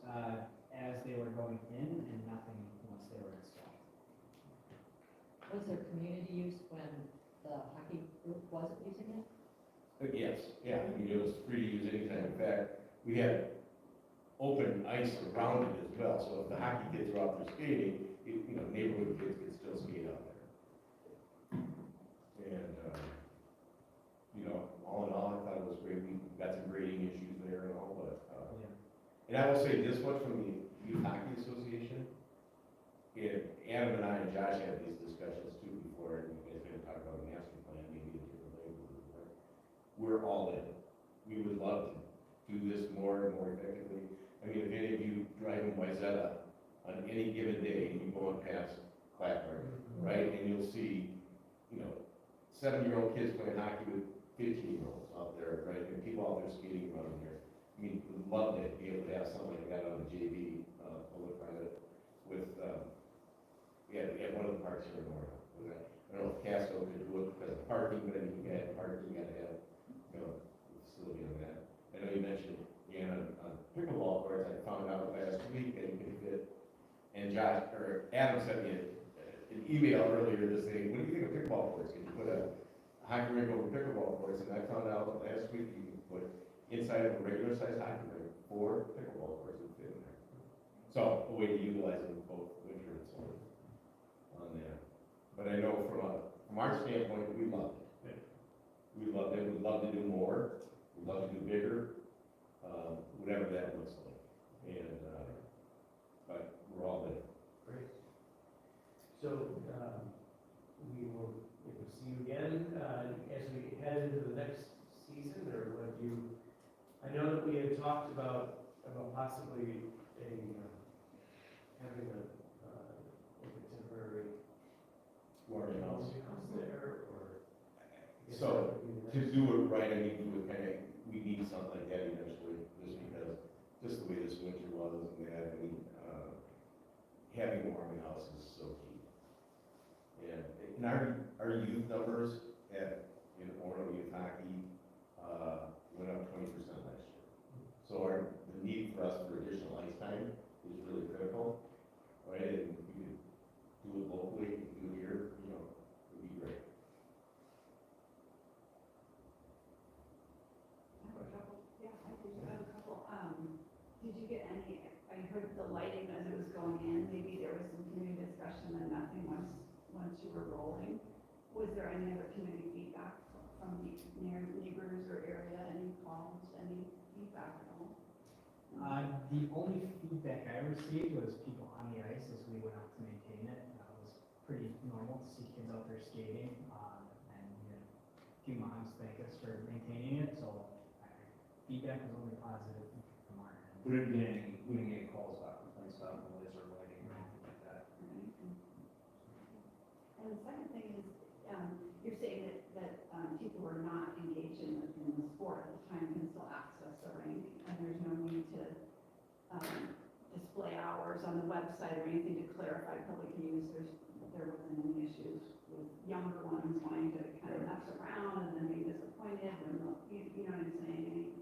as they were going in, and nothing once they were installed. Was there community use when the hockey group wasn't using it? Yes, yeah, I mean, it was free to use anytime. In fact, we had open ice around it as well, so if the hockey kids were out there skating, neighborhood kids could still skate out there. And, all in all, I thought it was great. We got some grading issues there and all, but, and I will say this much from the Youth Hockey Association, and Adam and I and Josh had these discussions too before, and we guys going to talk about a master plan, maybe a different label. We're all in. We would love to do this more and more effectively. I mean, if any of you drive in Wayzata on any given day, and you go on past Clapper, right, and you'll see, 7-year-old kids playing hockey with 15-year-olds out there, right, and people out there skating around here. I mean, we'd love to be able to have something like that on the JV, public private, with, we had one of the parks here in Orono. I don't know if Casco could do it because of parking, but I mean, you got parking, you gotta have, facility on that. I know you mentioned, on pickleball courts, I found out last week that you can fit, and Adam sent me an email earlier this saying, what do you think of pickleball courts? Can you put a hockey rink over pickleball courts? And I found out last week you can put inside of a regular sized hockey rink 4 pickleball courts would fit in there. So a way to utilize them both winter and summer on that. But I know from our standpoint, we loved it. We loved it. We'd love to do more. We'd love to do bigger, whatever that looks like. And but we're all in. Great. So, we will see you again, as we head into the next season, or what I know that we had talked about possibly having a temporary Warming house. house there, or. So, to do it right, I mean, we need something like that eventually, just the way this winter was, and that, I mean, having a warming house is so key. And our youth numbers in Orono youth hockey, went up 20% last year. So the need for us for additional ice time is really critical, right? And if we could do it locally, do it here, it would be great. I have a couple. Did you get any, I heard the lighting as it was going in, maybe there was some community discussion and nothing once you were rolling. Was there any other community feedback from the neighbors or area, any calls, any feedback at all? The only feedback I received was people on the ice as we went out to maintain it. It was pretty normal to see kids out there skating, and we had a few moms thank us for maintaining it, so feedback was only positive from our end. We didn't get any calls about complaints about noise or lighting or anything like that. And the second thing is, you're saying that people who are not engaged in the sport at the time can still access the rink, and there's no need to display hours on the website or anything to clarify public use. There wasn't any issues with younger ones wanting to kind of mess around and then be disappointed, and you know what I'm saying?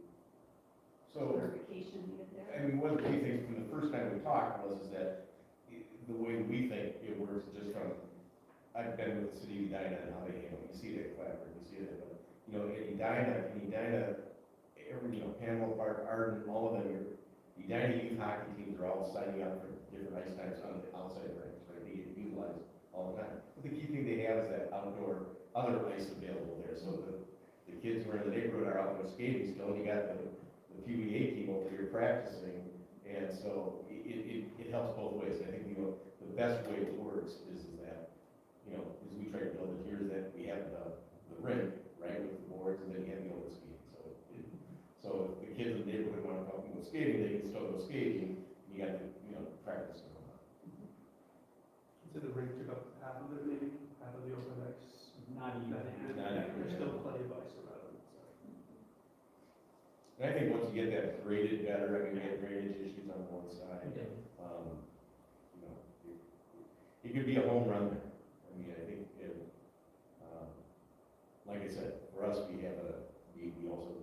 So, clarification needed there? I mean, one of the key things from the first time we talked was is that the way we think it works just from, I've been with the city of Edina and how they handle it. You see it at Clapper, you see it at, you know, in Edina, every, you know, Pamela Park, Arden, all of them, Edina youth hockey teams are all signing up for different ice times on the outside rinks, right? They get utilized all the time. But the key thing they have is that outdoor, other ice available there, so the kids who are in the neighborhood are out there skating still, and you got the PBA team over here practicing, and so it helps both ways. I think, you know, the best way it works is that, you know, as we try to build it here, is that we have the rink, right, with the boards, and then you have the open skating. So if the kids in the neighborhood want to come and go skating, they can still go skating, you got to, you know, practice going on. So the rink took up half of it, maybe, half of the open ice. Not even that. There's still plenty of ice around, so. And I think once you get that graded better, I mean, we had drainage issues on one side, you know, it could be a home run there. I mean, I think, like I said, for us, we also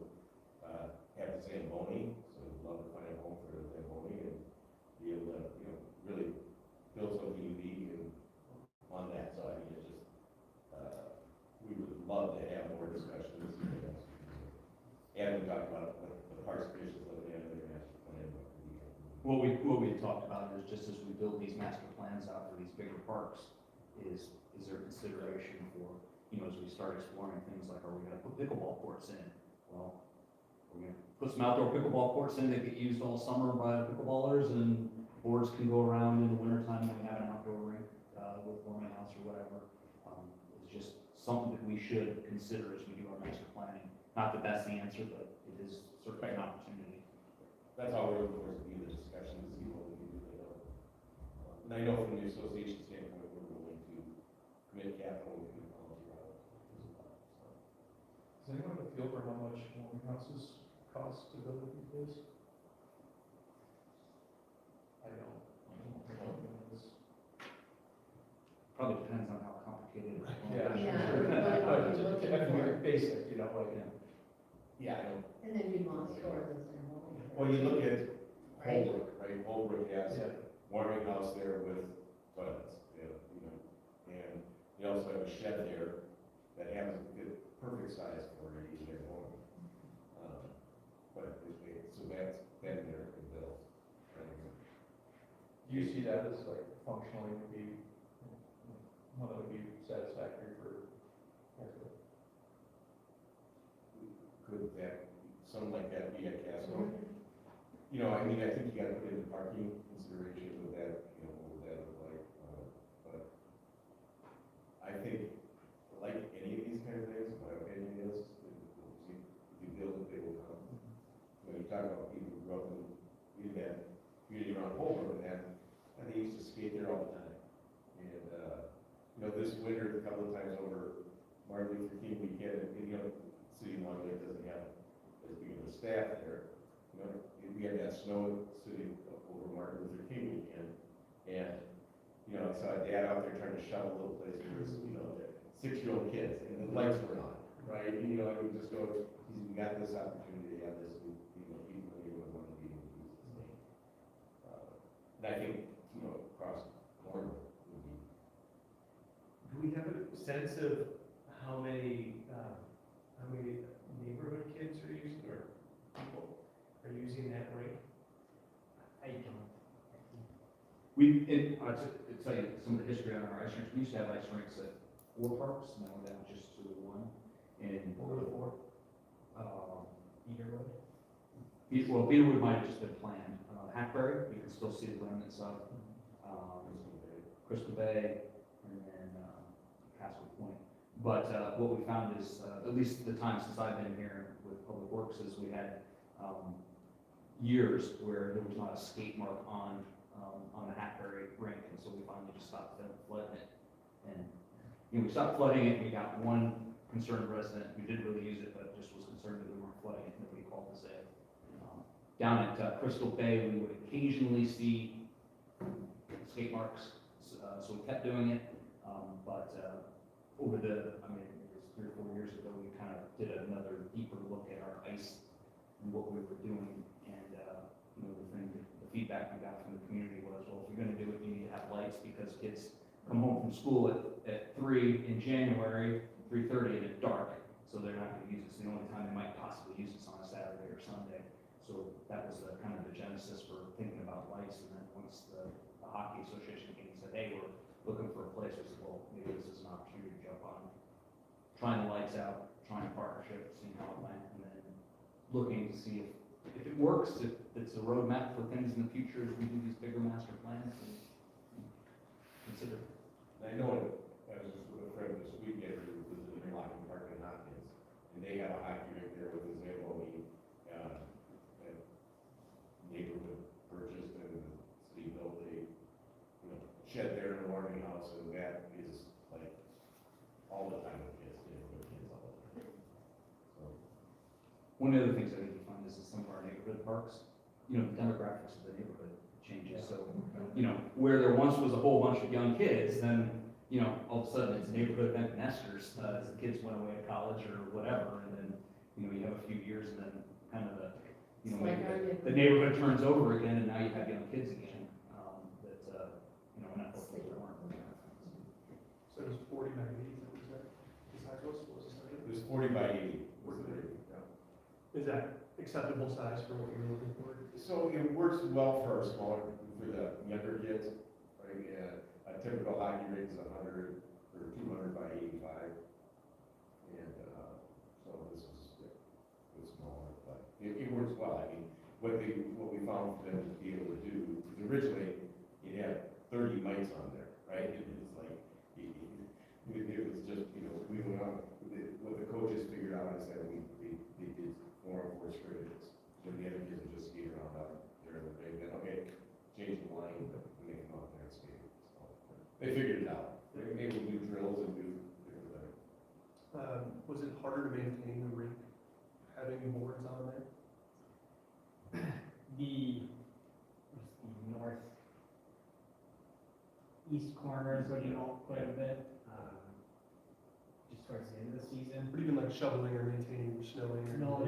have the Zamboni, so we'd love to find a home for the Zamboni and be able to, you know, really build something unique and on that. So I mean, it's just, we would love to have more discussions. And we talked about the parks commission looking at their master plan. What we talked about is just as we build these master plans out for these bigger parks, is there consideration for, you know, as we start exploring things like, are we gonna put pickleball courts in? Well, we're gonna put some outdoor pickleball courts in that get used all summer by pickleballers, and boards can go around in the wintertime when we have an outdoor rink, with warming house or whatever. It's just something that we should consider as we do our master planning. Not that that's the answer, but it is certainly an opportunity. That's all we're looking for, is to be the discussion, to see what we can do there. And I know from the association standpoint, we're willing to commit capital and technology around it as well. So. Does anyone have a feel for how much warming houses cost to build these days? I don't. Probably depends on how complicated it is. Yeah, Yeah. sure. But Just looking kind of for- basic, you know, like. Yeah, I know. And then you'd want to store those in home. Well, you look at Right. Holbrook, right? Holbrook has Yeah. a warming house there with toilets, you know, and you also have a shed there that has a perfect size for a unit home. But so that's been there and built. Do you see that as like functionally would be, one that would be satisfactory for? Could that, something like that be a castle? You know, I mean, I think you gotta put in the parking consideration with that, you know, what would that look like? But I think, like any of these kind of things, my opinion is, if you build it, they will come. When you talk about people who grew up in that community around Holbrook, and they used to skate there all the time. And, you know, this winter, a couple of times over Martin Luther King weekend, and, you know, City of Magnolia doesn't have as big of a staff there. You know, we had that snow sitting over Martin Luther King weekend, and, you know, I saw a dad out there trying to shovel a little place for his, you know, 6-year-old kids, and the lights were on, right? And, you know, I would just go, we got this opportunity to have this, you know, people in the neighborhood want to be able to use this thing. And I think, you know, across Florida would be. Do we have a sense of how many neighborhood kids are using, or people are using that rink? I don't. To tell you some of the history on our ice rinks, we used to have ice rinks at 4 parks, now we're down just to 1. And What were the 4? Peterwood. Well, Beaterwood might have just been planned. Hackberry, you can still see the remnants of. Crystal Bay, and then Castle Point. But what we found is, at least the time since I've been here with Public Works, is we had years where there was not a skate mark on the Hackberry rink, and so we finally just stopped flooding it. And you know, we stopped flooding it. We got one concerned resident who didn't really use it, but just was concerned that we weren't flooding it. Nobody called to say. Down at Crystal Bay, we would occasionally see skate marks, so we kept doing it. But over it was 3 or 4 years ago, we kind of did another deeper look at our ice and what we were doing feedback we got from the community was, well, if you're gonna do it, you need to have lights, because kids come home from school at 3 in January, 3:30, and it's dark, so they're not gonna use it. It's the only time they might possibly use this on a Saturday or Sunday. So that was the kind of the genesis for thinking about lights, and then once the hockey association came and said, hey, we're looking for a place, we said, well, maybe this is an opportunity to jump on, trying the lights out, trying a partnership, seeing how it went, and then looking to see if it works, if it's a roadmap for things in the future as we do these bigger master plans, and consider. I know it, I was just with a friend this weekend who was in Interlochen Park in Hopkins, and they have a hockey rink there with a Zamboni, that neighborhood purchased and the city built a, shed there in a warming house, and that is like all the time with kids, with kids all the time. So, One of the other things I think you find is in some of our neighborhood parks, the demographics of the neighborhood changes, so, where there once was a whole bunch of young kids, then, all of a sudden it's neighborhood empty nesters, as the kids went away to college or whatever, and then, you have a few years and then kind of the, It's maybe like our the neighborhood turns over again, and now you have young kids again, and that hopefully there aren't. So it was 40 by 80, is that what that, the size was, what was the size? it was 40 by 80. Was the rink, yeah. Is that acceptable size for what you're looking for? So it works well for our smaller, for the younger kids, right? A typical hockey rink is 100 or 200 by 85. And, so this is smaller, but it works well. I mean, what we found for them to be able to do, because originally you had 30 mics on there, right? It was like, it was just, we went on, what the coaches figured out is that they did 4 on 4 scrimmages. So the other kids would just skate around out there in the ring, then, okay, change the line, and they come out there and skate. So they figured it out. They were able to do drills and do different things. Was it harder to maintain the rink, having boards on there? The northeast corner is looking out quite a bit, just towards the end of the season. Or even like shoveling or maintaining snowing or? No,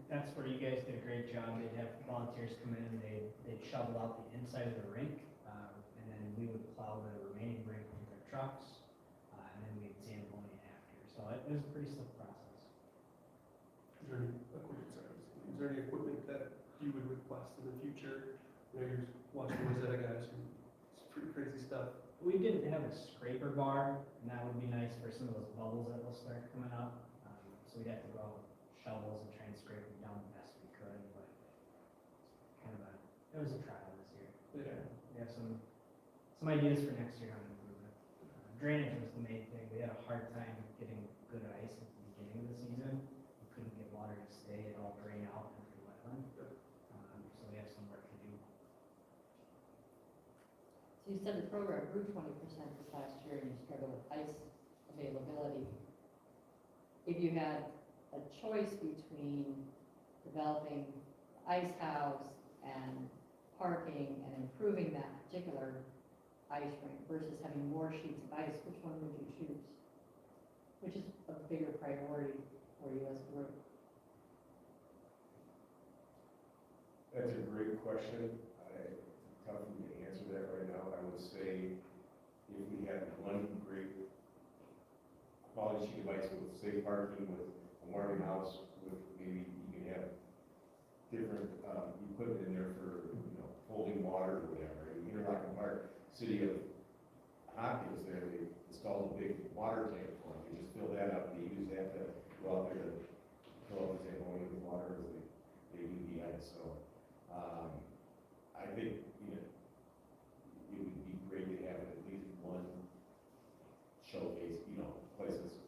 that's where you guys did a great job. They'd have volunteers come in, they'd shovel out the inside of the rink, and then we would plow the remaining rink with our trucks, and then we'd Zamboni after. So it was a pretty slick process. Is there any equipment that you would request in the future? You're watching Rosetta guys, it's pretty crazy stuff. We didn't have a scraper bar, and that would be nice for some of those bubbles that will start coming up. So we'd have to go out with shovels and try and scrape them down the best we could, but it was a trial this year. Yeah. We have some ideas for next year on improvement. Drainage was the main thing. We had a hard time getting good ice at the beginning of the season. We couldn't get water to stay, it all drained out into the wetland. So we have some work to do. So you said the program grew 20% this last year and you struggled with ice availability. If you had a choice between developing the ice house and parking and improving that particular ice rink versus having more sheets of ice, which one would you choose? Which is a bigger priority for you as a group? That's a great question. Tough for me to answer that right now. I would say if we had one great quality sheet of ice with safe parking, with a warming house, with maybe you can have different equipment in there for holding water or whatever. In Interlochen Park, city of Hopkins there, they installed a big water tank for them. They just fill that up. They use that to go out there to fill up the Zamboni with water as they do the ice. So I think it would be great to have at least one showcase, place that's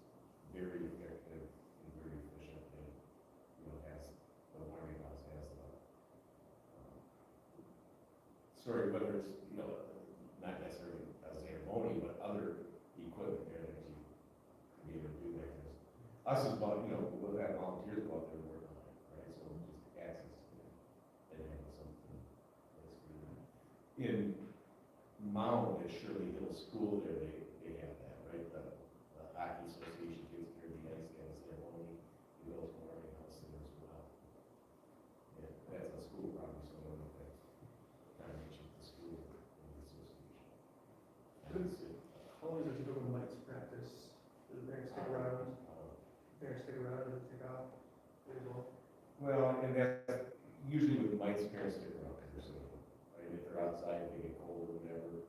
very effective and very efficient and, has the warming house, has the, whether it's, not necessarily a Zamboni, but other equipment there that you can be able to do that. Us as well, we'll have volunteers go out there and work on it, right? So just access to it and having something that's good. In Mound at Shirley Hill School there, they have that, right? The hockey association takes care of the ice, they have a ceremony, we go to warming house there as well. Yeah, that's a school property, so one of the things. usually with mice, parents stick around because they're so, right, if they're outside, if they get cold or whatever,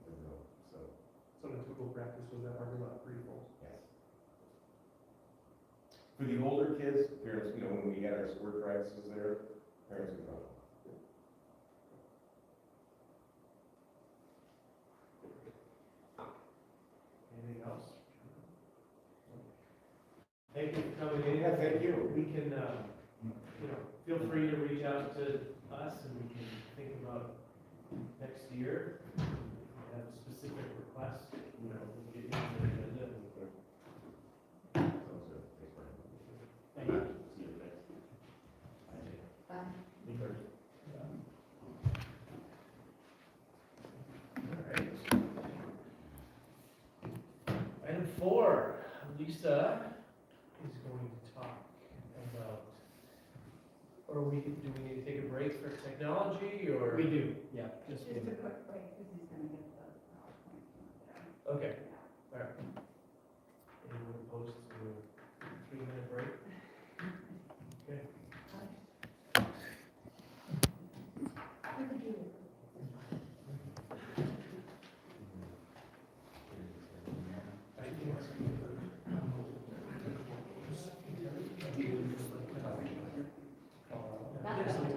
you know, so, So in typical practice, was that parking lot pretty full? yes. For the older kids, parents, you know, when we had our sport practices there, parents would run. Anything else? Thank you for coming in. Yeah, thank you. We can, feel free to reach out to us and we can think about next year. If you have specific requests, we'll get you on the agenda. Sounds good. Thanks, Brian. Thank you. See you next. Alright. Item 4, Lisa is going to talk about, do we need to take a break for technology, or? We do, yeah, just. Just a quick break, because he's gonna get the PowerPoint from there. Okay, alright. Anyone opposed to a 3-minute break? Okay.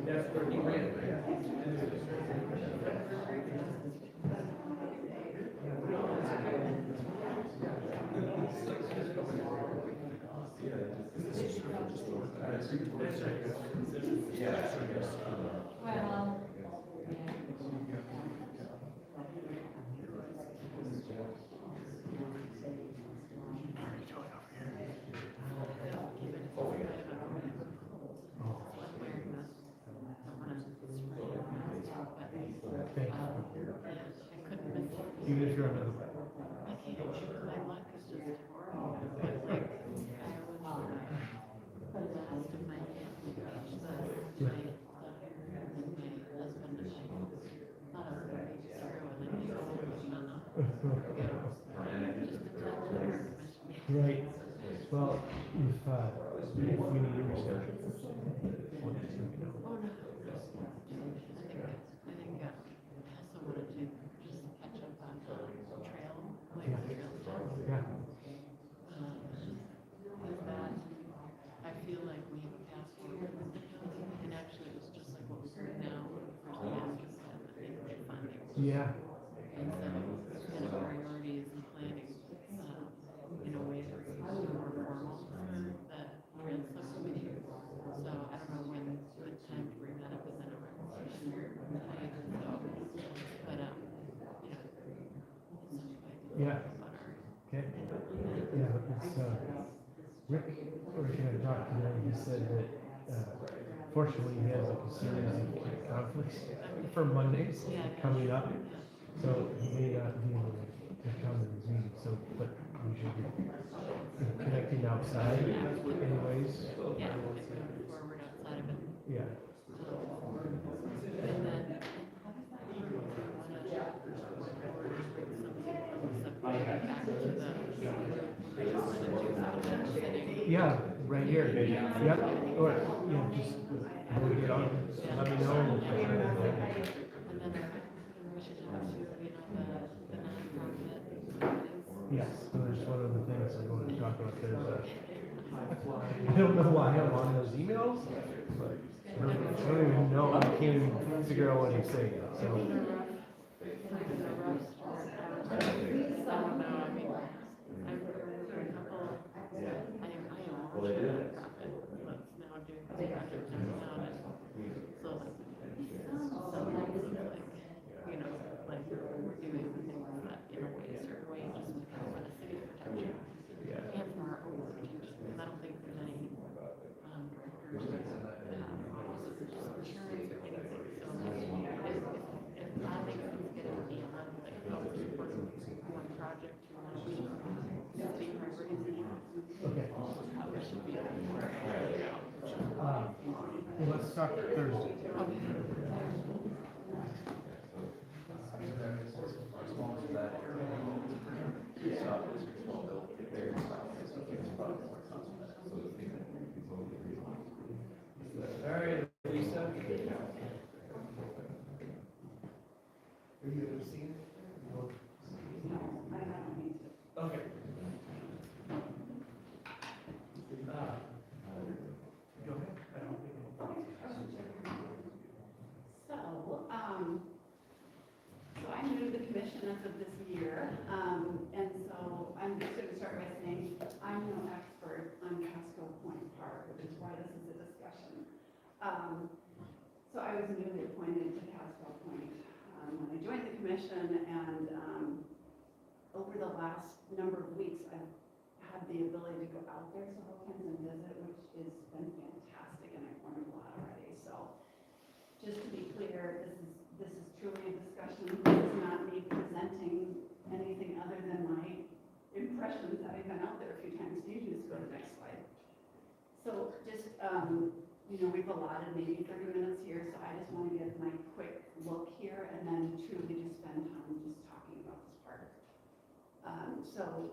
That's where he ran, Well, even if you're on the. Right, well, if we need to reschedule. Yeah. I feel like we have a path forward, and actually it was just like what we're doing now, for master plan, I think we're funding. Yeah. And so, kind of priorities and planning, in a way that's more formal for that grant subcommittee. So I don't know when good time to bring that up as an organization tonight, so, but, Yeah. Okay. Yeah, it's, Rick and I talked today, he said that, fortunately, he has like a series of conflicts for Mondays coming up. So he may not be able to come to these meetings, so, but we should be connecting outside anyways. yeah, moving forward outside of it. Yeah. And then, Yeah, right here. Yep. Or, just, we'll get on, let me know. and then we should have the nonprofit. Yes, so there's one of the things I want to talk about. I don't know why I'm on those emails. I don't even know, I can't even figure out what he's saying, so. Let's talk Thursday. All right, Lisa. minutes of this year. And so I'm just going to start by saying I'm no expert on Casco Point Park, which is why this is a discussion. So I was newly appointed to Casco Point when I joined the commission, and over the last number of weeks, I've had the ability to go out there several times and visit, which has been fantastic, and I've learned a lot already. So just to be clear, this is truly a discussion. This is not me presenting anything other than my impressions, having been out there a few times. You can just go to the next slide. So just, we've allotted maybe 30 minutes here, so I just want to give my quick look here and then truly just spend time just talking about this park. So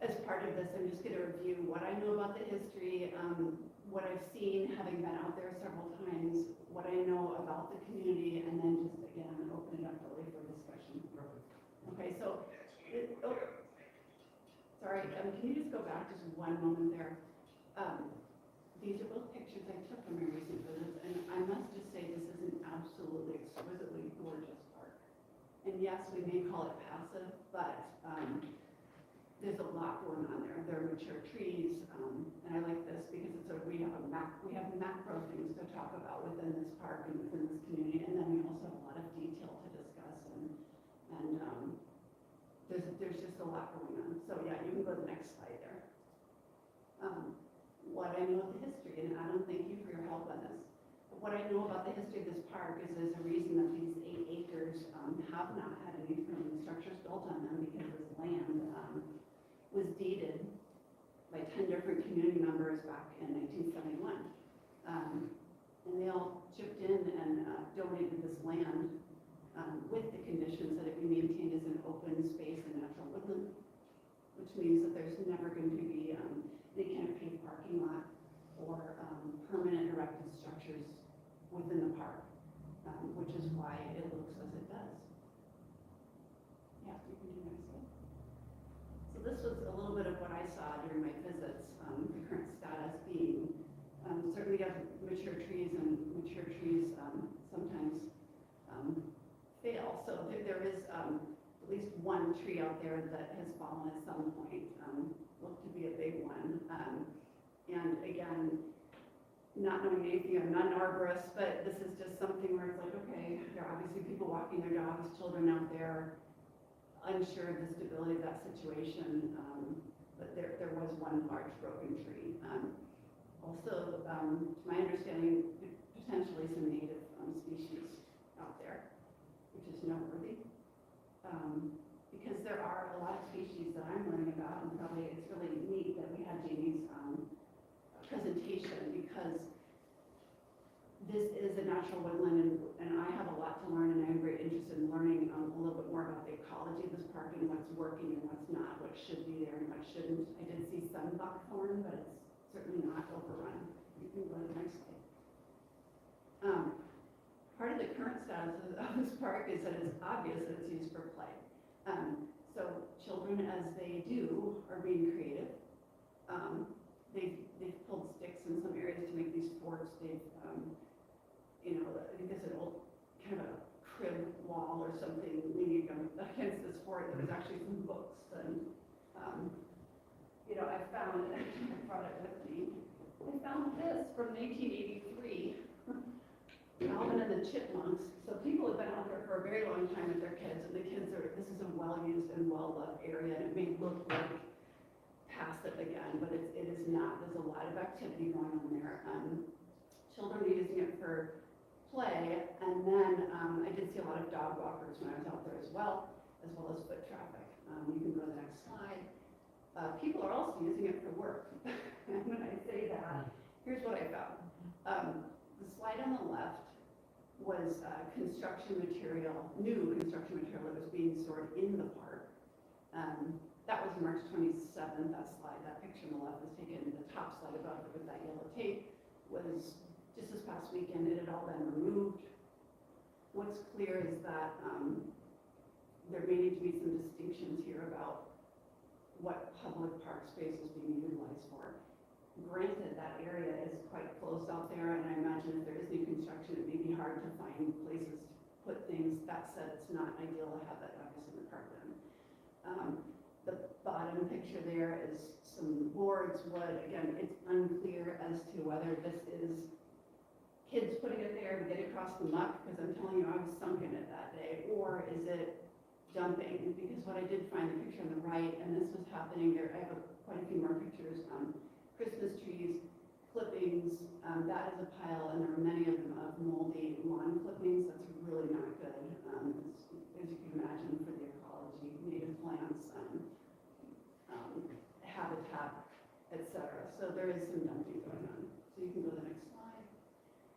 as part of this, I'm just going to review what I know about the history, what I've seen having been out there several times, what I know about the community, and then just again open it up really for discussion. Okay, so, sorry, can you just go back just one moment there? These are both pictures I took from my recent visits, and I must just say this is an absolutely exquisitely gorgeous park. And yes, we may call it passive, but there's a lot going on there. There are mature trees, and I like this because we have macro things to talk about within this park and within this community, and then we also have a lot of detail to discuss, and there's just a lot going on. So yeah, you can go to the next slide there. What I know of the history, and I don't thank you for your help on this. But what I know about the history of this park is there's a reason that these 8 acres have not had any permanent structures built on them, because this land was deeded by 10 different community members back in 1971. And they all chipped in and donated this land with the conditions that it be maintained as an open space and natural woodland, which means that there's never going to be any kind of paved parking lot or permanent erected structures within the park, which is why it looks as it does. Yeah, you can do next slide. So this was a little bit of what I saw during my visits. The current status being certainly we have mature trees, and mature trees sometimes fail. So there is at least one tree out there that has fallen at some point. Looked to be a big one. And again, not knowing anything, I'm not an arborist, but this is just something where it's like, okay, there are obviously people walking their dogs, children out there, unsure of the stability of that situation, but there was one large broken tree. Also, to my understanding, potentially some native species out there, which is noteworthy. Because there are a lot of species that I'm learning about, and probably it's really neat that we had Jamie's presentation, because this is a natural woodland, and I have a lot to learn, and I'm very interested in learning a little bit more about the ecology of this park and what's working and what's not, what should be there and what shouldn't. I did see some buckthorn, but it's certainly not overrun. You can go to the next slide. Part of the current status of this park is that it's obvious that it's used for play. So children, as they do, are being creative. They've pulled sticks in some areas to make these forts. They've, I think there's an old kind of a crib wall or something leaning against this fort. There was actually some books, and I found, I brought it with me. I found this from 1883. Alvin and the Chipmunks. So people have been out there for a very long time with their kids, and the kids this is a well-used and well-loved area, and it may look like passive again, but it is not. There's a lot of activity going on there. Children are using it for play, and then I did see a lot of dog walkers when I was out there as well as foot traffic. You can go to the next slide. People are also using it for work. And when I say that, here's what I found. The slide on the left was construction material, new construction material that was being stored in the park. That was March 27th, that slide. That picture on the left was taken, the top slide above it with that yellow tape was just this past weekend. It had all been removed. What's clear is that there may need to be some distinctions here about what public park space is being utilized for. Granted, that area is quite close out there, and I imagine if there is new construction, it may be hard to find places to put things. That said, it's not ideal to have that park them. The bottom picture there is some boards, wood, again, it's unclear as to whether this is kids putting it there to get across the muck, because I'm telling you, I was sunk in it that day, or is it dumping? Because what I did find, the picture on the right, and this was happening there, I have quite a few more pictures, Christmas trees, clippings, that is a pile, and there are many of them of moldy lawn clippings. That's really not good, as you can imagine, for the ecology, native plants, habitat, etc. So there is some dumping going on. So you can go to the next slide.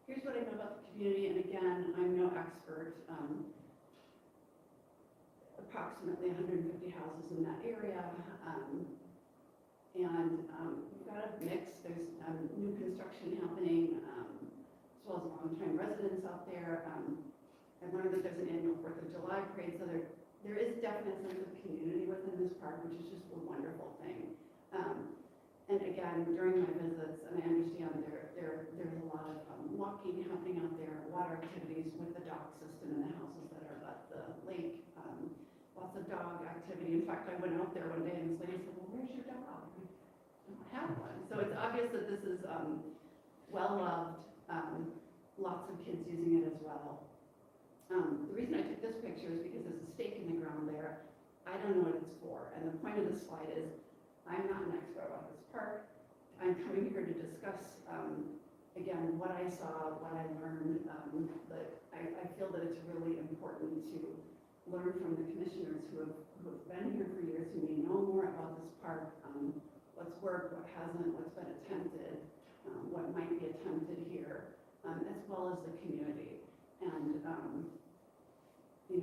Here's what I know about the community, and again, I'm no expert. Approximately 150 houses in that area, we've got a mix. There's new construction happening, as well as long-time residents out there. I learned that there's an annual 4th of July parade, so there is definite sense of community within this park, which is just a wonderful thing. And again, during my visits, and I understand there's a lot of walking happening out there, water activities with the dock system and the houses that are at the lake, lots of dog activity. In fact, I went out there one day and this lady said, well, where's your dog? I don't have one. So it's obvious that this is well-loved, lots of kids using it as well. The reason I took this picture is because there's a stake in the ground there. I don't know what it's for. And the point of this slide is, I'm not an expert about this park. I'm coming here to discuss, again, what I saw, what I learned, but I feel that it's really important to learn from the commissioners who have been here for years, who may know more about this park, what's worked, what hasn't, what's been attempted, what might be attempted here, as well as the community. And,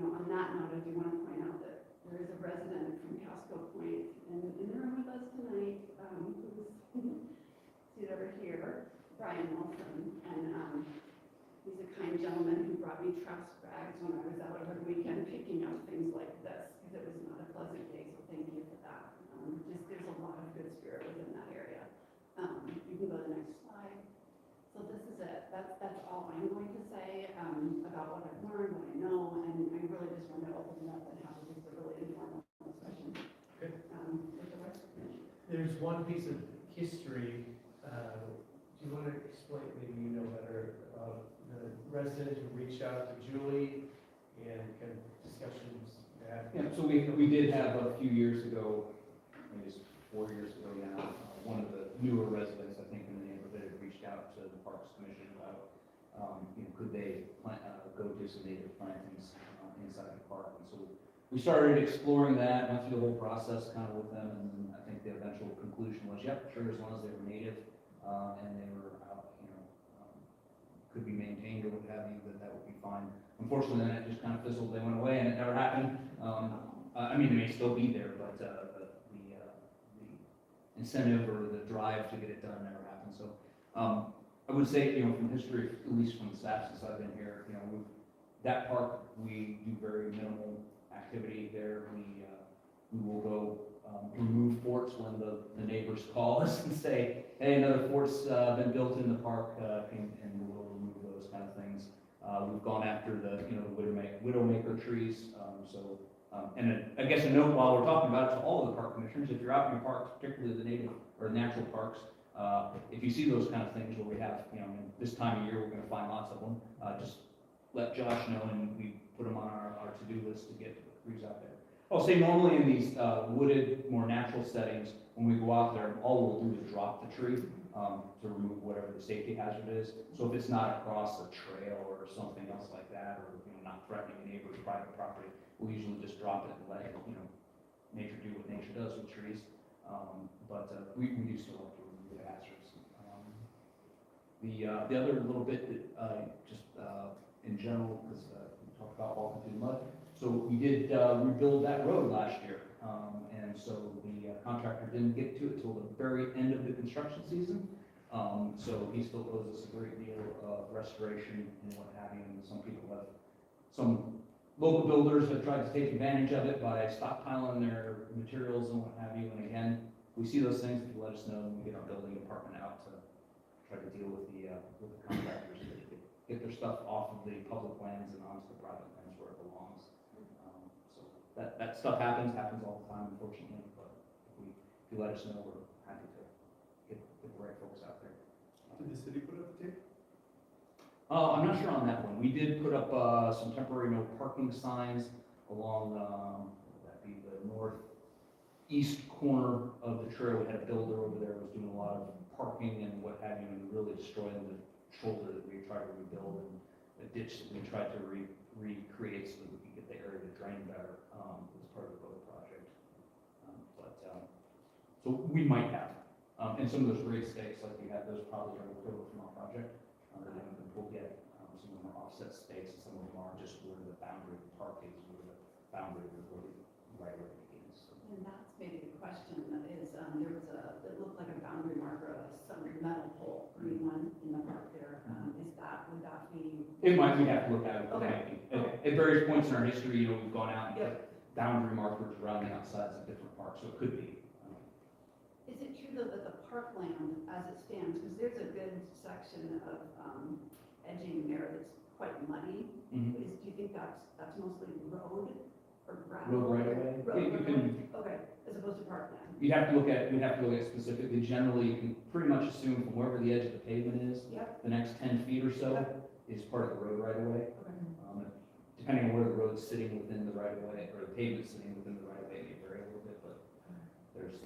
on that note, I do want to point out that there is a resident from Casco Point in the room with us tonight, who's seated over here, Brian Wilson, and he's a kind gentleman who brought me trash bags when I was out over the weekend picking up things like this, because it was not a pleasant day, so thank you for that. There's a lot of good spirit within that area. You can go to the next slide. So this is it. That's all I'm going to say about what I've learned, what I know, and I really just want to open it up and have just a really informal discussion with the rest of the commission. There's one piece of history. Do you want to explain, maybe you know better, about the resident who reached out to Julie and kind of discussions that? Yeah, so we did have a few years ago, maybe it's 4 years ago now, one of the newer residents, I think, in the neighborhood had reached out to the Parks Commission about, could they go do some native plantings inside the park. And so we started exploring that, went through the whole process kind of with them, and I think the eventual conclusion was, yep, sure, as long as they were native and they were, could be maintained or what have you, that would be fine. Unfortunately, then it just kind of fizzled, they went away, and it never happened. I mean, they may still be there, but the incentive or the drive to get it done never happened. So I would say, from history, at least from the staff since I've been here, that park, we do very minimal activity there. We will go remove forts when the neighbors call us and say, hey, another fort's been built in the park, and we'll remove those kind of things. We've gone after the widowmaker trees. And I guess a note while we're talking about it to all of the park commissioners, if you're out in your parks, particularly the native or natural parks, if you see those kind of things where we have, this time of year we're going to find lots of them, just let Josh know and we put them on our to-do list to get crews out there. I'll say normally in these wooded, more natural settings, when we go out there, all we'll do is drop the tree to remove whatever the safety hazard is. So if it's not across a trail or something else like that, or not threatening a neighbor's private property, we'll usually just drop it and let nature do what nature does with trees. But we do still have to remove the hazards. The other little bit that just in general, because we talked about walking through the mud. So we did rebuild that road last year, and so the contractor didn't get to it till the very end of the construction season. So he still owes us a great deal of restoration and what have you. And some local builders have tried to take advantage of it by stockpiling their materials and what have you. And again, we see those things, if you let us know, and we get our building department out to try to deal with the contractors to get their stuff off of the public lands and onto the private lands where it belongs. So that stuff happens all the time, unfortunately, but if you let us know, we're happy to get the right folks out there. Did the city put up the tape? I'm not sure on that one. We did put up, some temporary no parking signs along, that'd be the northeast corner of the trail. We had a builder over there who was doing a lot of parking and what have you, and really destroying the shoulder that we tried to rebuild, and a ditch that we tried to recreate so that we could get the area to drain better, as part of the road project. So we might have, and some of those grade stakes, like we had, those probably are left over from our project. They haven't been pulled yet. Some of them are offset stakes, and some of them are just where the boundary of the park is, where the boundary of the road right where it begins. So, And that's maybe the question is, there was it looked like a boundary marker, some metal pole, green one in the park there. Would that be? it might, we have to look at it. Okay. At various points in our history, we've gone out and Yep. put boundary markers around the outsides of different parks, so it could be. Is it true though that the parkland, as it stands, because there's a good section of edging there that's quite muddy, Mhm. do you think that's mostly road or gravel? Road right away? Road, You road, can- okay, as opposed to parkland. You'd have to look at it specifically. Generally, you can pretty much assume from wherever the edge of the pavement is, Yep, the next 10 feet or so is part of the road right away. okay. Depending on where the road's sitting within the right of way, or the pavement sitting within the right of way, it may vary a little bit, but there's,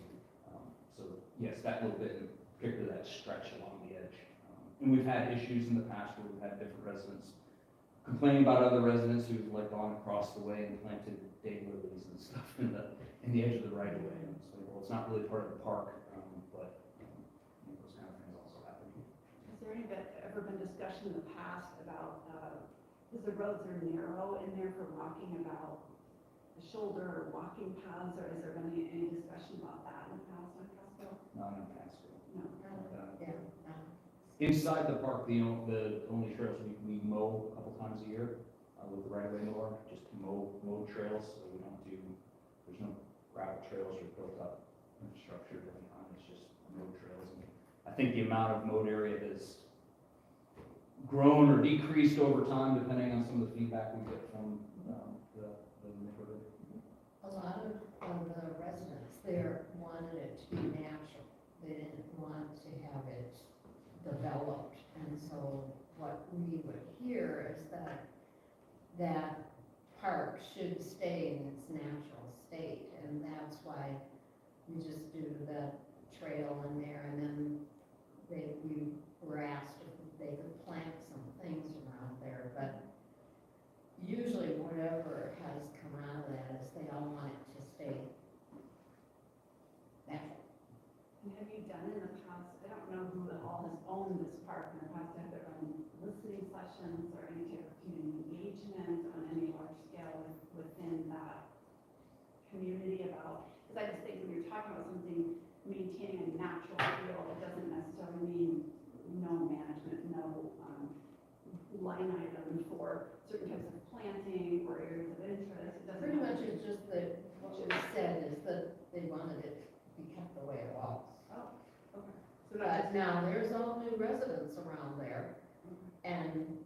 so yes, that little bit, in particular that stretch along the edge. And we've had issues in the past where we've had different residents complaining about other residents who've like gone across the way and planted daylilies and stuff in the edge of the right of way. And so, well, it's not really part of the park, but those kind of things also happen. Has there ever been discussion in the past about, because the roads are narrow in there for walking, about the shoulder or walking paths, or has there been any discussion about that in the past on Casco? Not in the past. No. Yeah. Inside the park, the only trails we mow a couple times a year with the right of way mower, just mow trails, so we don't do, there's no gravel trails or built up infrastructure of any kind, it's just mow trails. And I think the amount of mowed area has grown or decreased over time, depending on some of the feedback we get from the neighborhood. A lot of the residents there wanted it to be natural. They didn't want to have it developed. And so what we would hear is that park should stay in its natural state. And that's why we just do the trail in there. And then we were asked if they could plant some things around there. But usually whatever has come out of that is they all want it to stay natural. And have you done in the past, I don't know who all has owned this park in the past, have there been listening sessions or any type of community engagement on any large scale within that community about, because I just think when you're talking about something, maintaining a natural feel, it doesn't necessarily mean no management, no line item for certain types of planting or areas of interest. It doesn't Pretty have much to- it's just that what was said is that they wanted it to be kept the way it was. Oh, okay. So that's But now there's all new residents around there, and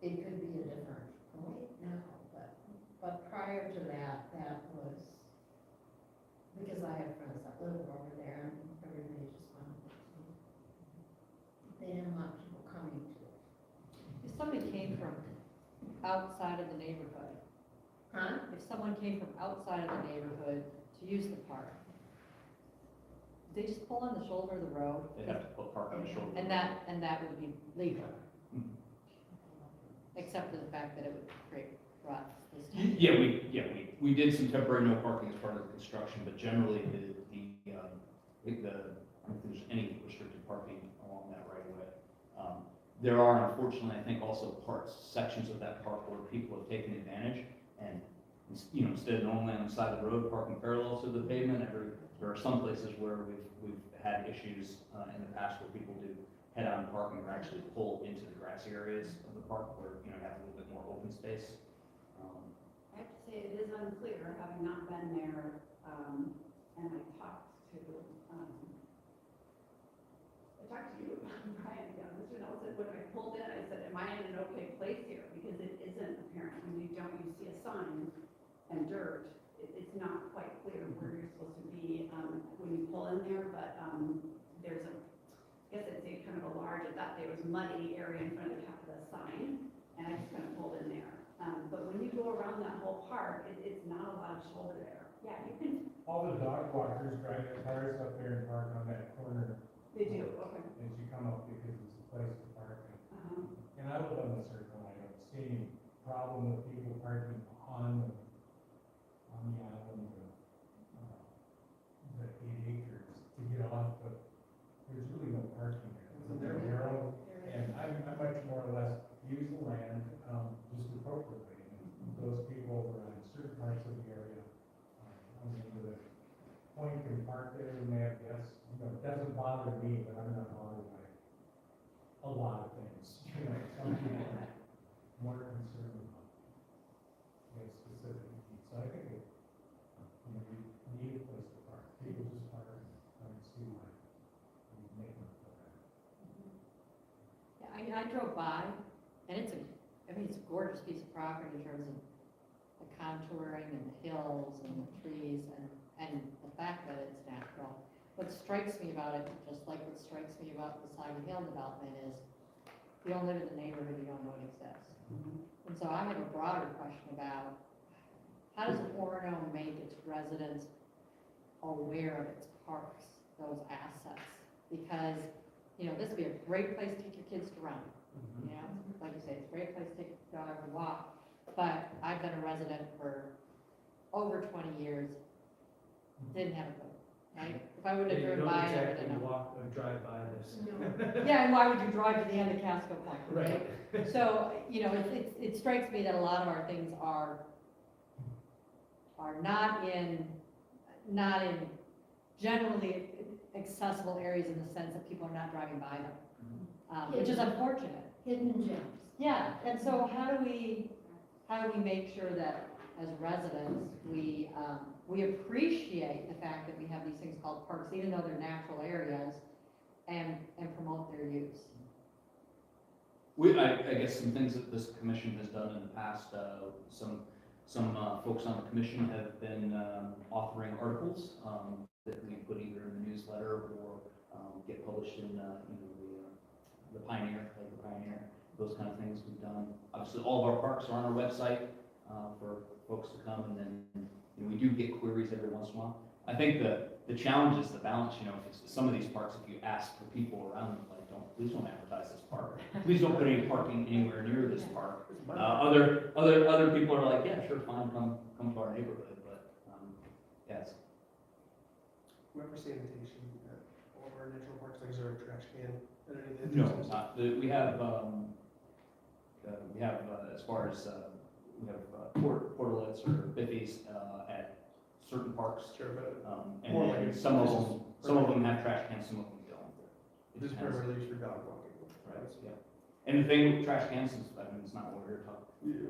it could be a different point now, but prior to that, that was, because I have friends that live over there, and everybody just wanted it to. They didn't want people coming to it. If somebody came from outside of the neighborhood, Huh? if someone came from outside of the neighborhood to use the park, they just pull on the shoulder of the road, They have to put park on the shoulder. and that would be legal, Mhm. except for the fact that it would create ruts this time. Yeah, we did some temporary no parking as part of the construction, but generally I don't think there's any restricted parking along that right of way. There are unfortunately, I think, also sections of that park where people have taken advantage and, instead of normally on the side of the road parking parallel to the pavement, there are some places where we've had issues in the past where people do head-on parking or actually pull into the grassy areas of the park where, you have a little bit more open space. I have to say, it is unclear, having not been there, and I talked to you, Brian, Mr. Nelson, when I pulled in, I said, am I in an okay place here? Because it isn't apparent, when you see a sign and dirt, it's not quite clear where you're supposed to be, when you pull in there, but, there's a, I guess I'd say kind of a large, I thought there was muddy area in front of the sign, and I just kind of pulled in there. But when you go around that whole park, it's not a lot of shoulder there. Yeah, you can, All the dog walkers drive their cars up there and park on that corner they do, okay. as you come up because it's a place to park. Uh-huh. And I live on the circle, I don't see any problem with people parking on the island, the 8 acres to get off, but there's really no parking there. It's a narrow, and I much more or less use the land, just appropriately. And those people over on certain parts of the area, I mean, to the point can park there and they have guests, you know, it doesn't bother me, but I'm not bothered by a lot of things, you know, some people are more concerned about specific needs. So I think, you know, we need a place to park. People just park, I don't see why we make them for that. Yeah, I drove by, and it's a gorgeous piece of property in terms of the contouring and the hills and the trees and the fact that it's natural. What strikes me about it, just like what strikes me about the Signage Hill development, is you don't live in the neighborhood, you don't know it exists. And so I have a broader question about how does Orono make its residents aware of its parks, those assets? Because, you know, this would be a great place to take your kids to run. You know, like you say, it's a great place to take your dog and walk. But I've been a resident for over 20 years, didn't have a clue, right? If I would have You driven don't by, I would exactly have known. walk or drive by this. Yeah, and why would you drive to the end of Casco Point, right? So, you know, it strikes me that a lot of our things are not in generally accessible areas in the sense that people are not driving by them, which is unfortunate. Hidden gems. Yeah, and so how do we make sure that as residents, we appreciate the fact that we have these things called parks, even though they're natural areas, and promote their use? I guess some things that this commission has done in the past, some folks on the commission have been authoring articles that we put either in the newsletter or get published in the Pioneer, like the Pioneer, those kind of things we've done. Obviously, all of our parks are on our website for folks to come, and then we do get queries every once in a while. I think the challenge is the balance. You know, if some of these parks, if you ask for people around them, like, please don't advertise this park. Please don't put any parking anywhere near this park. Other people are like, yeah, sure, fine, come to our neighborhood. But yes. Whoever sanitation at all of our natural parks, like is there a trash can at any of the? No, not. We have as far as we have portlets or biffies at certain parks. Sure, but And more then like some of them have trash cans, some of them don't. It this is depends. primarily used for dog walking. Right, yeah. And the thing with trash cans is, I mean, it's not what we're talking. Yeah,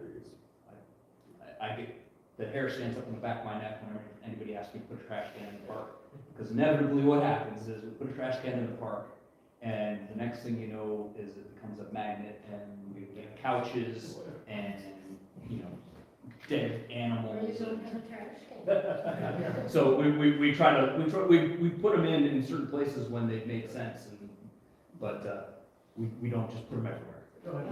I get, the hair stands up on the back of my neck whenever anybody asks me to put a trash can in the park. Because inevitably what happens is we put a trash can in the park, and the next thing you know is it becomes a magnet, and we get couches and, you know, dead animals. Or you don't have a trash can. So we put them in certain places when they make sense, but we don't just put them everywhere. Sorry.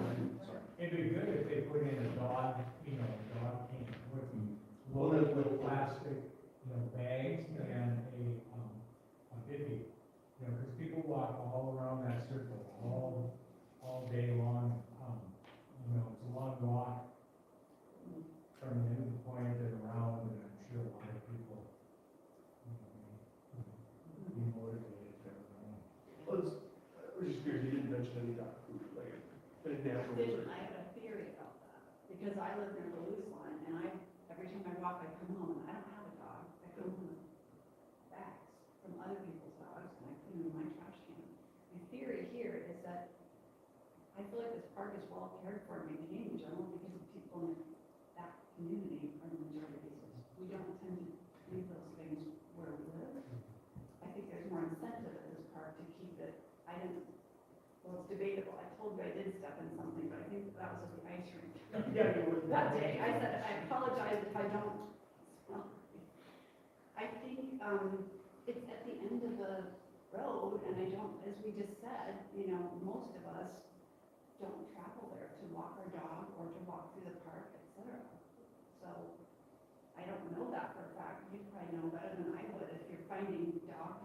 It'd be good if they put in a dog, dog can loaded with plastic, bags and a bivvy. Because people walk all around that circle all day long. It's a long walk from the end point and around, and I'm sure a lot of people be motivated to run. I was just curious, you didn't mention any dog food, like any natural. I have a theory about that, because I live near the loose line, and every time I walk, I come home, and I don't have a dog, I come home with bags from other people's dogs, and I put them in my trash can. My theory here is that I feel like this park is well cared for and maintained in general, because the people in that community are the majority of cases. We don't tend to leave those things where we live. I think there's more incentive at this park to keep it, well, it's debatable. I told you I did step in something, but I think that was at the ice rink. Yeah, you would. That day, I said, I apologize if I don't, well, if it's at the end of the road, and I don't, as we just said, you know, most of us don't travel there to walk our dog or to walk through the park, et cetera. So, I don't know that for a fact, you probably know better than I would if you're finding dog,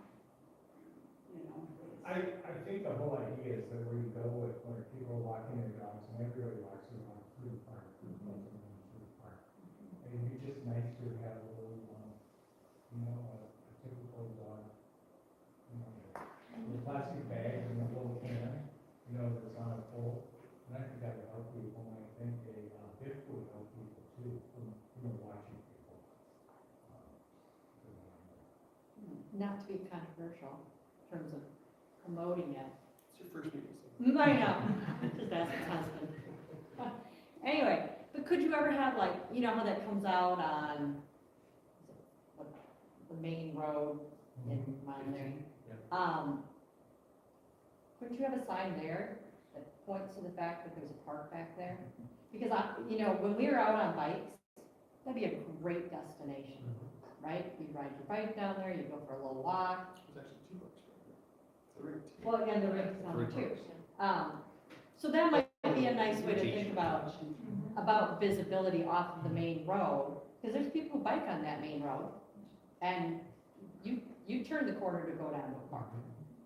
you know, ways. I think the whole idea is that where you go with, where people are walking their dogs, and everybody walks their dog through the park, through the park. And it'd be just nice to have a little, you know, a typical dog, you know, a plastic bag and a little can, you know, that's on a pole. And I think that would help people, and I think a gift would help people too, from, you know, watching people. Not to be controversial in terms of promoting it. It's your first meeting, so. I know, just ask my husband. Anyway, but could you ever have like, you know how that comes out on what, the main road in Magnolia? Couldn't you have a sign there that points to the fact that there's a park back there? Because you know, when we were out on bikes, that'd be a great destination, right? You ride your bike down there, you go for a little walk. There's actually 2 bucks right there. The ring. Well, again, the rink's on there too. So that might be a nice way to think about visibility off of the main road, because there's people who bike on that main road, and you turn the corner to go down to a park.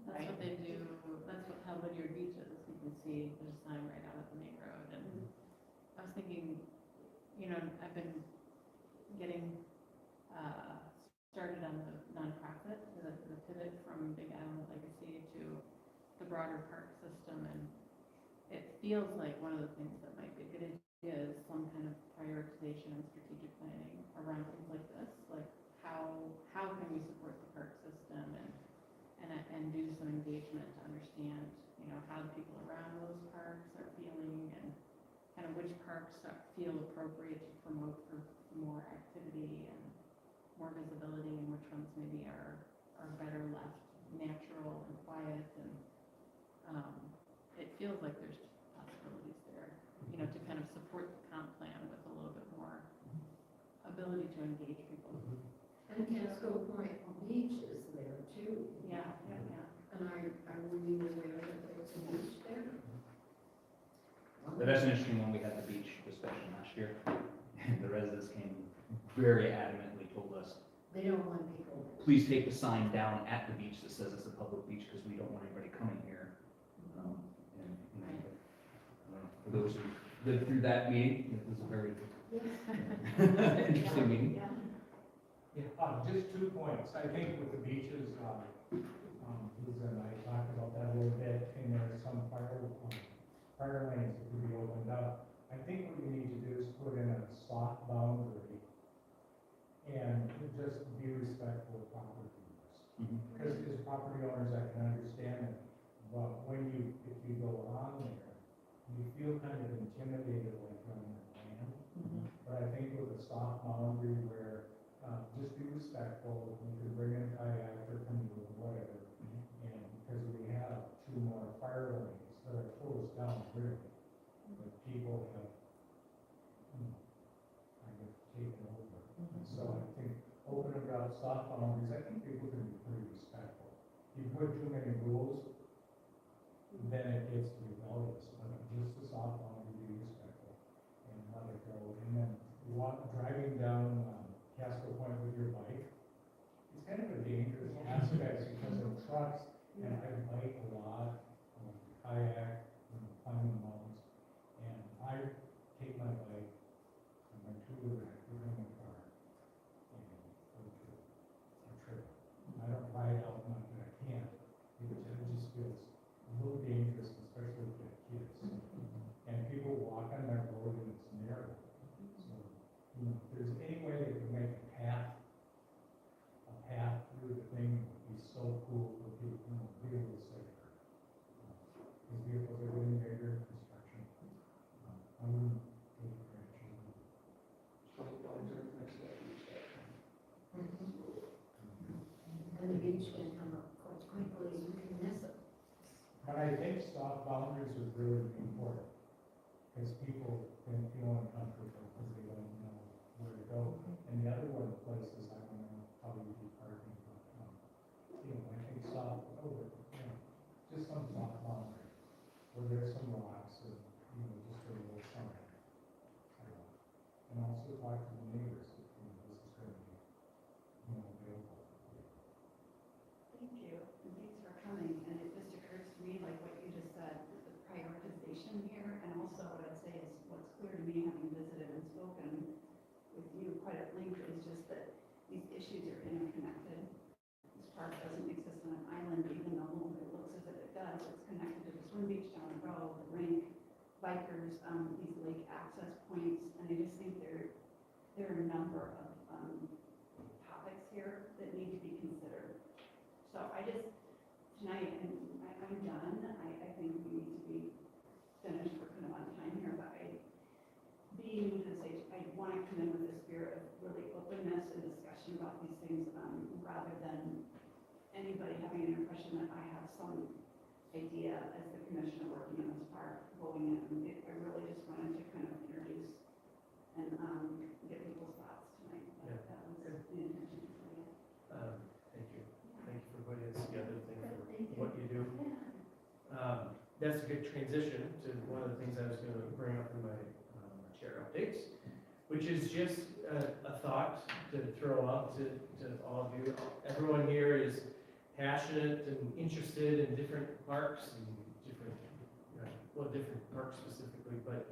That's Right. what they do, that's what, how Lydiard Beach is, you can see, there's a sign right out at the main road, and I was thinking, you know, I've been getting, started on the nonprofit, the pivot from Big Island Legacy to the broader park system, and it feels like one of the things that might be a good idea is some kind of prioritization and strategic planning around things like this, like how can we support the park system and do some engagement to understand, you know, how the people around those parks are feeling and kind of which parks feel appropriate to promote for more activity and more visibility and which ones maybe are better left natural and quiet and it feels like there's possibilities there, you know, to kind of support the comp plan with a little bit more ability to engage people. And Casco Point Beach is there too. Yeah. And are we aware that there's a beach there? But that's an interesting one, we had the beach discussion last year, and the residents came very adamantly, told us, They don't want people. please take the sign down at the beach that says it's a public beach, because we don't want anybody coming here. And, you know, for those who lived through that meeting, it was a very interesting meeting. Yeah. Yeah, just 2 points. I think with the beaches, Lisa and I talked about that a little bit, and there are some fire lanes that could be opened up. I think what you need to do is put in a soft boundary and just be respectful of property owners. Because as property owners, I can understand it, but if you go on there, you feel kind of intimidated like you're on their land. But I think with a soft boundary where, just be respectful, you can bring in a kayak or canoe or whatever. And because we have 2 more fire lanes that are closed down really, but people have, kind of taken over. So I think opening up soft boundaries, I think people can be pretty respectful. You put too many rules, then it gets rebellious, but just a soft boundary, be respectful and let it go. And then driving down Casco Point with your bike, it's kind of a dangerous aspect because of trucks, and I bike a lot, kayak, climbing the mountains, and I take my bike and my 2-wheeler, I put it in my car, and go to a trip. I don't ride out much, but I can't, because it just feels a little dangerous, especially with the kids. And people walk on that road and it's narrow. So, you know, if there's any way they could make a path through the thing, it would be so cool for people, you know, be a little safer. These vehicles are getting bigger, talk to the neighbors, if this is gonna be, available. Thank you, and thanks for coming, and it just occurs to me, like what you just said, the prioritization here, and also what I'd say is, what's clear to me, having visited and spoken with you quite at length, is just that these issues are interconnected. This park doesn't exist on an island, even though it looks as if it does, it's connected to the swim beach down the road, the rink, bikers, these lake access points, and I just think there are a number of, topics here that need to be considered. So I just, tonight, and I'm done, I think we need to be finished, we're kind of on time here, but being new to this age, I want to come in with a spirit of really openness and discussion about these things, rather than anybody having an impression that I have some idea as the commissioner working in this park going in. I really just wanted to kind of introduce and, get people's thoughts tonight. Yeah. That was the intention for you. Thank you. Thank you for putting this together. Thank you Thank you. for what you do. That's a good transition to one of the things I was going to bring up in my chair updates, which is just a thought to throw out to all of you. Everyone here is passionate and interested in different parks and different, different parks specifically, but,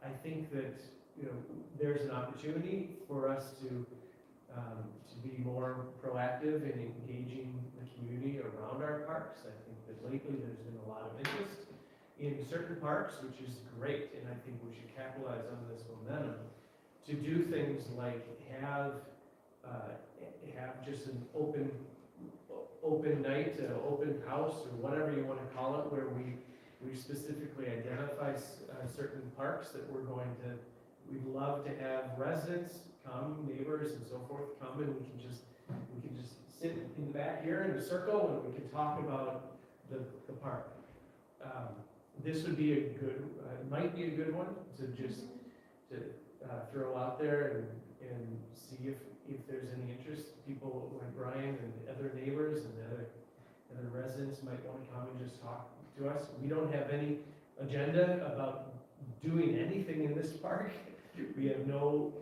I think that, there's an opportunity for us to be more proactive in engaging the community around our parks. I think that lately there's been a lot of interest in certain parks, which is great, and I think we should capitalize on this momentum to do things like have just an open night, open house, or whatever you want to call it, where we specifically identify certain parks that we'd love to have residents come, neighbors and so forth come, and we can just sit in the back here in a circle and we can talk about the park. This would be a good, might be a good one to throw out there and see if there's any interest. People like Brian and other neighbors and other residents might want to come and just talk to us. We don't have any agenda about doing anything in this park. We have no,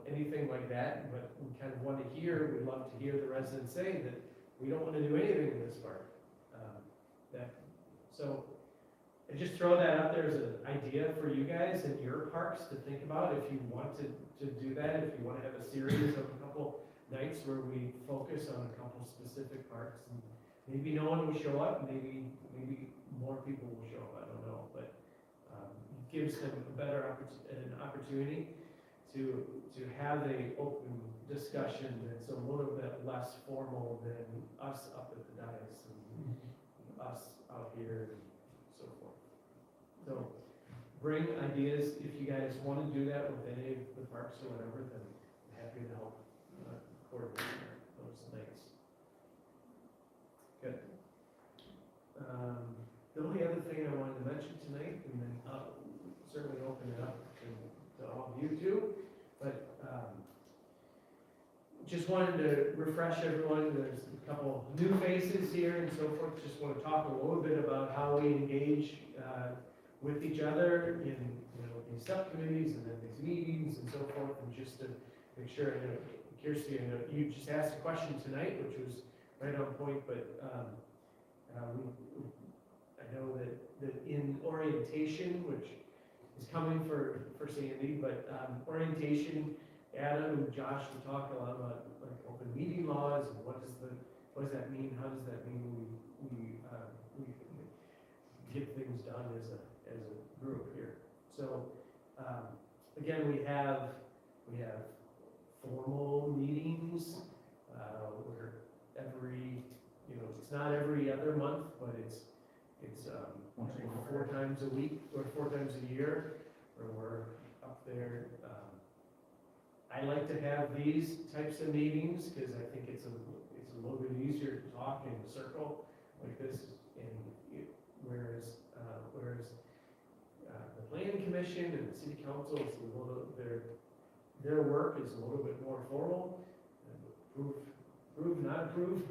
anything like that, but we kind of want to we'd love to hear the residents say that we don't want to do anything in this park. So I just throw that out there as an idea for you guys and your parks to think about if you want to do that, if you want to have a series of a couple nights where we focus on a couple specific parks, and maybe no one will show up, maybe more people will show up, I don't know, but it gives them an opportunity to have a open discussion that's a little bit less formal than us up at the dais and us out here and so forth. So bring ideas. If you guys want to do that with any of the parks or whatever, then I'm happy to help coordinate those nights. Good. The only other thing I wanted to mention tonight, and then I'll certainly open it up to all of you too, but just wanted to refresh everyone. There's a couple new faces here and so forth. Just want to talk a little bit about how we engage with each other in these subcommittees and then these meetings and so forth, and just to make sure. Kirsty, you just asked a question tonight, which was right on point, but I know that in orientation, which is coming for Sandy, but orientation, Adam and Josh will talk a lot about like open meeting laws and what does that mean? How does that mean we get things done as a group here? So again, we have formal meetings where it's not every other month, but it's 4 times a week or 4 times a year where we're up there. I like to have these types of meetings because I think it's a little bit easier to talk in a circle like this, whereas the planning commission and the city council is a little, their work is a little bit more formal, approve, not approve.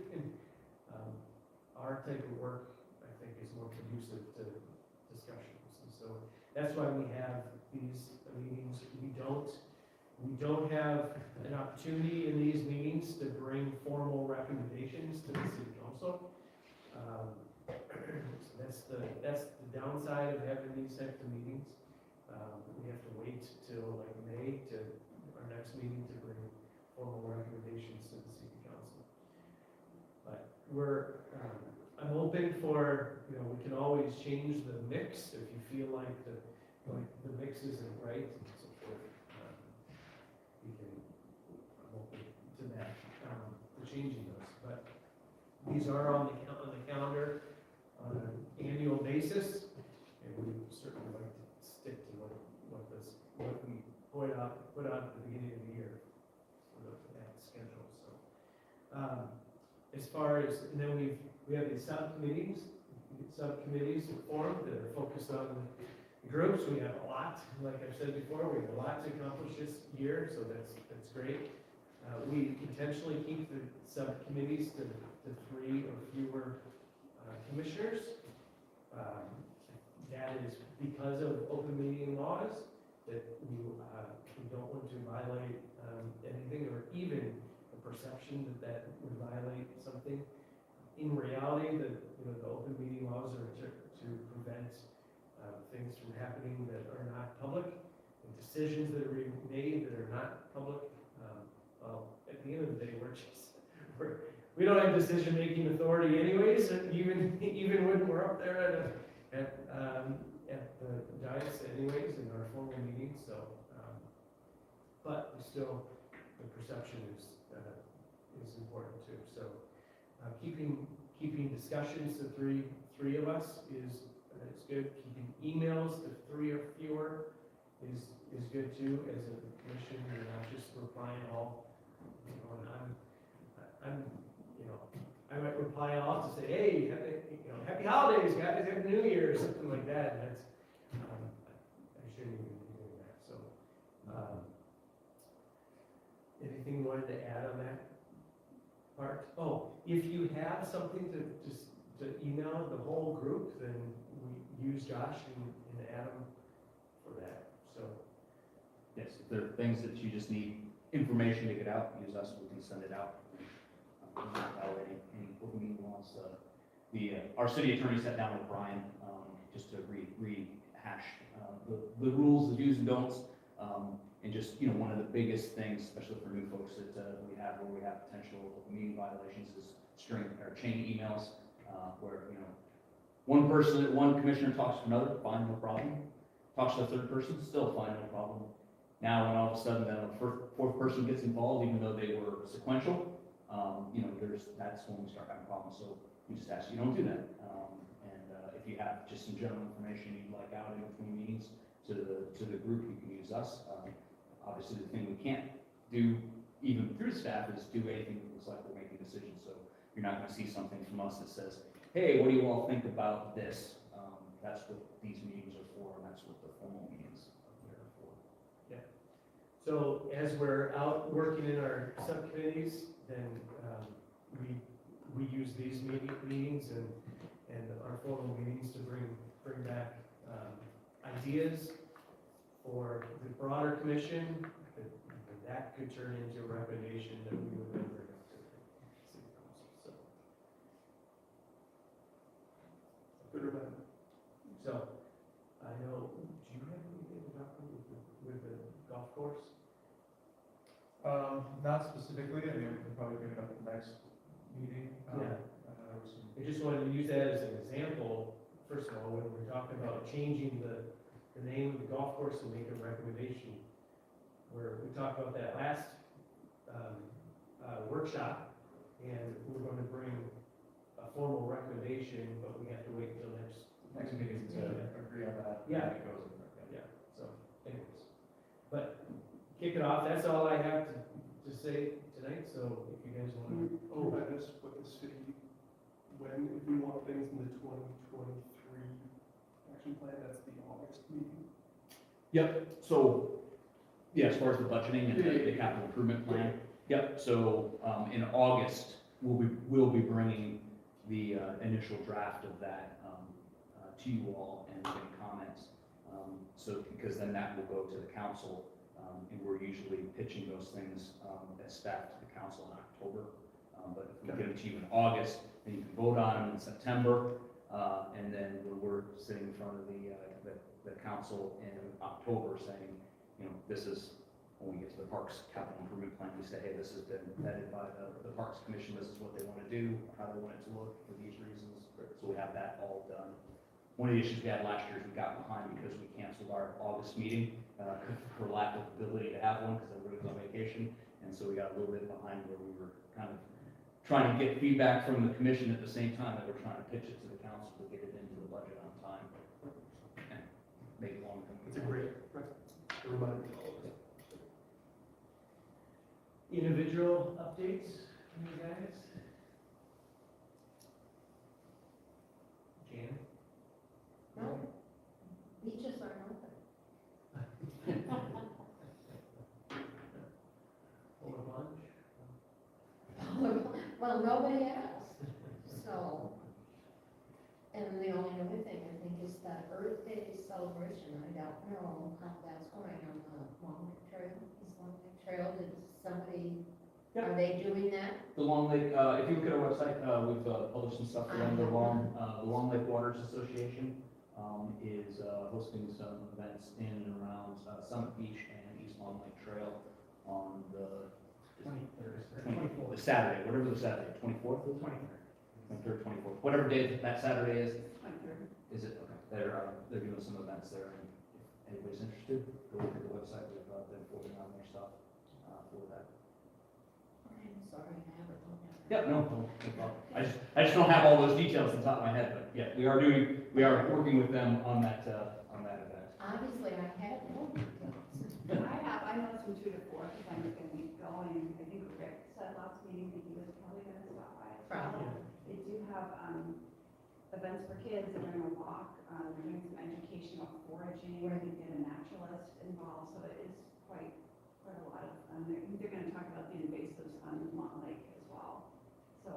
Our type of work, I think, is more conducive to discussions. And so that's why we have these meetings. We don't have an opportunity in these meetings to bring formal recommendations to the city council. So that's the downside of having these types of meetings. We have to wait till like May to our next meeting to bring formal recommendations to the city council. But I'm open for, we can always change the mix if you feel like the mix isn't right and so forth. I'm open to that, for changing those. But these are on the calendar on an annual basis, and we certainly like to stick to what we put out at the beginning of the year for that schedule. So, as far as, and then we have these subcommittees formed that are focused on the groups. We have a lot, like I've said before, we have a lot to accomplish this year, so that's great. We intentionally keep the subcommittees to 3 or fewer commissioners. That is because of open meeting laws, that we don't want to violate anything, or even the perception that would violate something. In reality, the open meeting laws are to prevent things from happening that are not public, and decisions that are made that are not public. Well, at the end of the day, we don't have decision-making authority anyways, even when we're up there at the dais anyways in our formal meetings. So, but still, the perception is important too. So, keeping discussions to three of us is good. Keeping emails to 3 or fewer is good too. As a commission, you're not just replying all. I might reply all to say, hey, happy holidays, guys, happy New Year, or something like that. And that's I shouldn't even be doing that. So, anything you wanted to add on that part? Oh, if you have something to email the whole group, then we use Josh and Adam for that. So, Yes, if there are things that you just need information to get out, use us, we can send it out. Any open meeting laws. Our city attorney sat down with Brian just to rehash the rules, the do's and don'ts, and just one of the biggest things, especially for new folks that we have potential open meeting violations, is chain emails where one commissioner talks to another, fine, no problem. Talks to a third person, still fine, no problem. Now, when all of a sudden then a fourth person gets involved, even though they were sequential, that's when we start having problems. So we just ask you don't do that. If you have just some general information you'd like out in between meetings to the group, you can use us. Obviously, the thing we can't do, even through staff, is do anything that looks like we're making decisions. So you're not going to see something from us that says, hey, what do you all think about this? That's what these meetings are for, and that's what the formal meetings are for. yeah. So as we're out working in our subcommittees, then we use these meetings and our formal meetings to bring back ideas for the broader commission. That could turn into a recommendation that we would then bring up to the city council. Good or bad? So, I know, do you have anything to talk about with the golf course? Not specifically, I mean, we can probably pick it up at the next meeting. Yeah. I just wanted to use that as an example, first of all, when we're talking about changing the name of the golf course and make a recommendation. Where we talked about that last workshop, and we're going to bring a formal recommendation, but we have to wait until next meeting to agree on that. Yeah. It goes. Yeah, so anyways, but kick it off, that's all I have to say tonight, so if you guys want to. Remind us what the city, if we want things in the 2023 action plan, that's the August meeting. Yep, so, yeah, as far as the budgeting and the capital improvement plan, yep, so, in August, we'll be bringing the initial draft of that to you all and getting comments. So, because then that will go to the council, and we're usually pitching those things, as staff to the council in October. But if we get them to you in August, then you can vote on them in September, and then when we're sitting in front of the council in October saying, you know, this is, when we get to the Parks Capital Improvement Plan, we say, hey, this has been vetted by the Parks Commission, this is what they want to do, how they want it to look for these reasons, so we have that all done. One of the issues we had last year is we got behind because we canceled our August meeting, for lack of ability to have one, because everybody was on vacation, and so we got a little bit behind where we were kind of trying to get feedback from the commission at the same time that we're trying to pitch it to the council to get it into the budget on time, and make it long term. It's a great reminder to all of us. Individual updates from you guys? Jan? No, beaches are open. Over lunch? Well, nobody asked, so. And the only other thing I think is that Earth Day celebration, I don't know how that's going on the Long Lake Trail. Is Long Lake Trail, did somebody, are they doing that? The Long Lake, if you look at our website, we've published some stuff for them. The Long Lake Waters Association is hosting some events in and around Summit Beach and East Long Lake Trail on the 23rd, the Saturday, whatever the Saturday, 24th or 23rd, 24th, whatever day that Saturday is. Is it? Okay. They're doing some events there, and if anybody's interested, go look at the website. We've been forwarding on their stuff for that. I'm sorry, I haven't looked at that. Yep, no problem. I just don't have all those details on top of my head, but yeah, we are working with them on that event. Obviously, I had no details. I know it's from 2 to 4, because I'm going to be going, I think Rick said last meeting that he was probably going to stop by. Probably. They do have, events for kids, they're doing a walk, they're doing some educational foraging, where they get a naturalist involved, so it is quite a lot of, they're gonna talk about the invasives on Long Lake as well, so.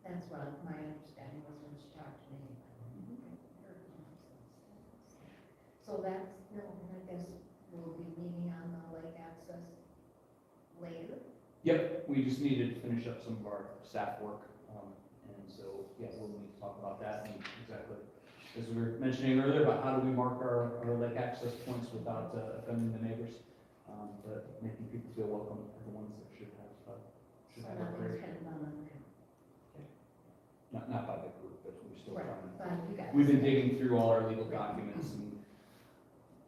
That's what my understanding was when she talked to me. So that's, no, I guess we'll be meeting on the lake access later. Yep, we just needed to finish up some of our staff work, and so, yeah, we'll need to talk about that, and exactly, as we were mentioning earlier, about how do we mark our lake access points without offending the neighbors, but making people feel welcome are the ones that should have So recreation. nothing's been done on that. Not by the group, but we're still Right, trying. but you guys. We've been digging through all our legal documents and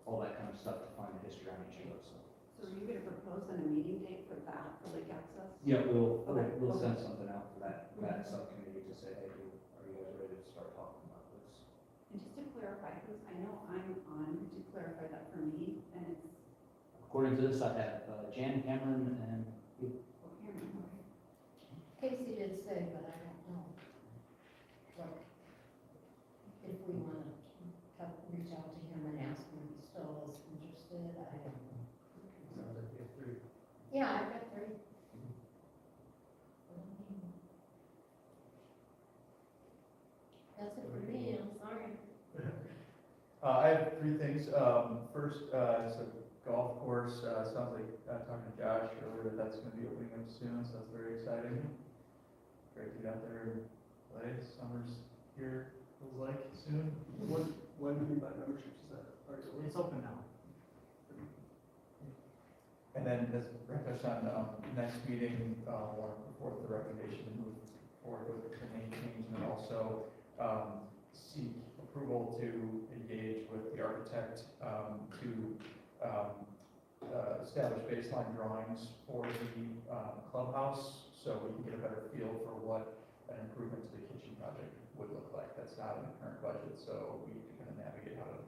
all that kind of stuff to find the history on each of those, so. So are you gonna propose on a meeting date for that, for lake access? Yeah, we'll Okay. send something out for that subcommittee to say, hey, are you guys ready to start talking about this? And just to clarify, because I know I'm on, to clarify that for me, and it's, According to this, I have Jan, Cameron, and you. Casey did say, but I don't know. What, if we want to reach out to him and ask him if he still is interested, I don't know. Sounds like you have 3. Yeah, I've got 3. That's it for me, I'm sorry. I have 3 things. First, it's a golf course. Sounds like, talking to Josh earlier, that's going to be opening up soon, so that's very exciting. Great to get out there and play. Summer's here, feels like, soon. When do we buy memberships? Is that already over? It's open now. And then, as Brett touched on, next meeting, we'll put forth the recommendation to move forward with the name change, and then also seek approval to engage with the architect to establish baseline drawings for the clubhouse, so we can get a better feel for what an improvement to the kitchen project would look like. That's not in the current budget, so we need to kind of navigate how to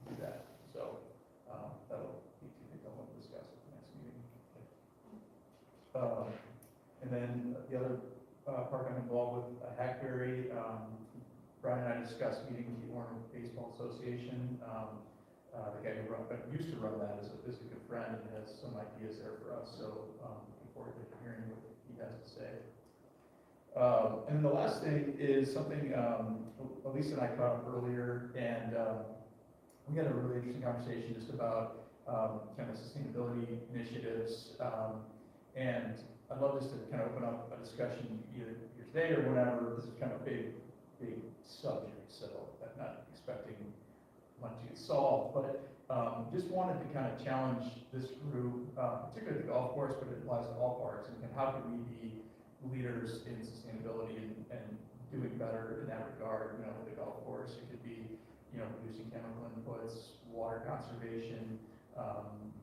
do that. So that'll be something we'll discuss at the next meeting. And then the other part I'm involved with, Hackberry. Brian and I discussed meeting with the Orono Baseball Association. The guy who used to run that is a good friend and has some ideas there for us. So looking forward to hearing what he has to say. And then the last thing is something Elisa and I caught up earlier, and we had a really interesting conversation just about kind of sustainability initiatives. And I'd love just to kind of open up a discussion either here today or whenever. This is kind of a big subject, so I'm not expecting one to get solved, but just wanted to kind of challenge this group, particularly the golf course, but it applies to all parks, and how can we be leaders in sustainability and doing better in that regard. You know, with the golf course, it could be, you know, reducing chemical inputs, water conservation,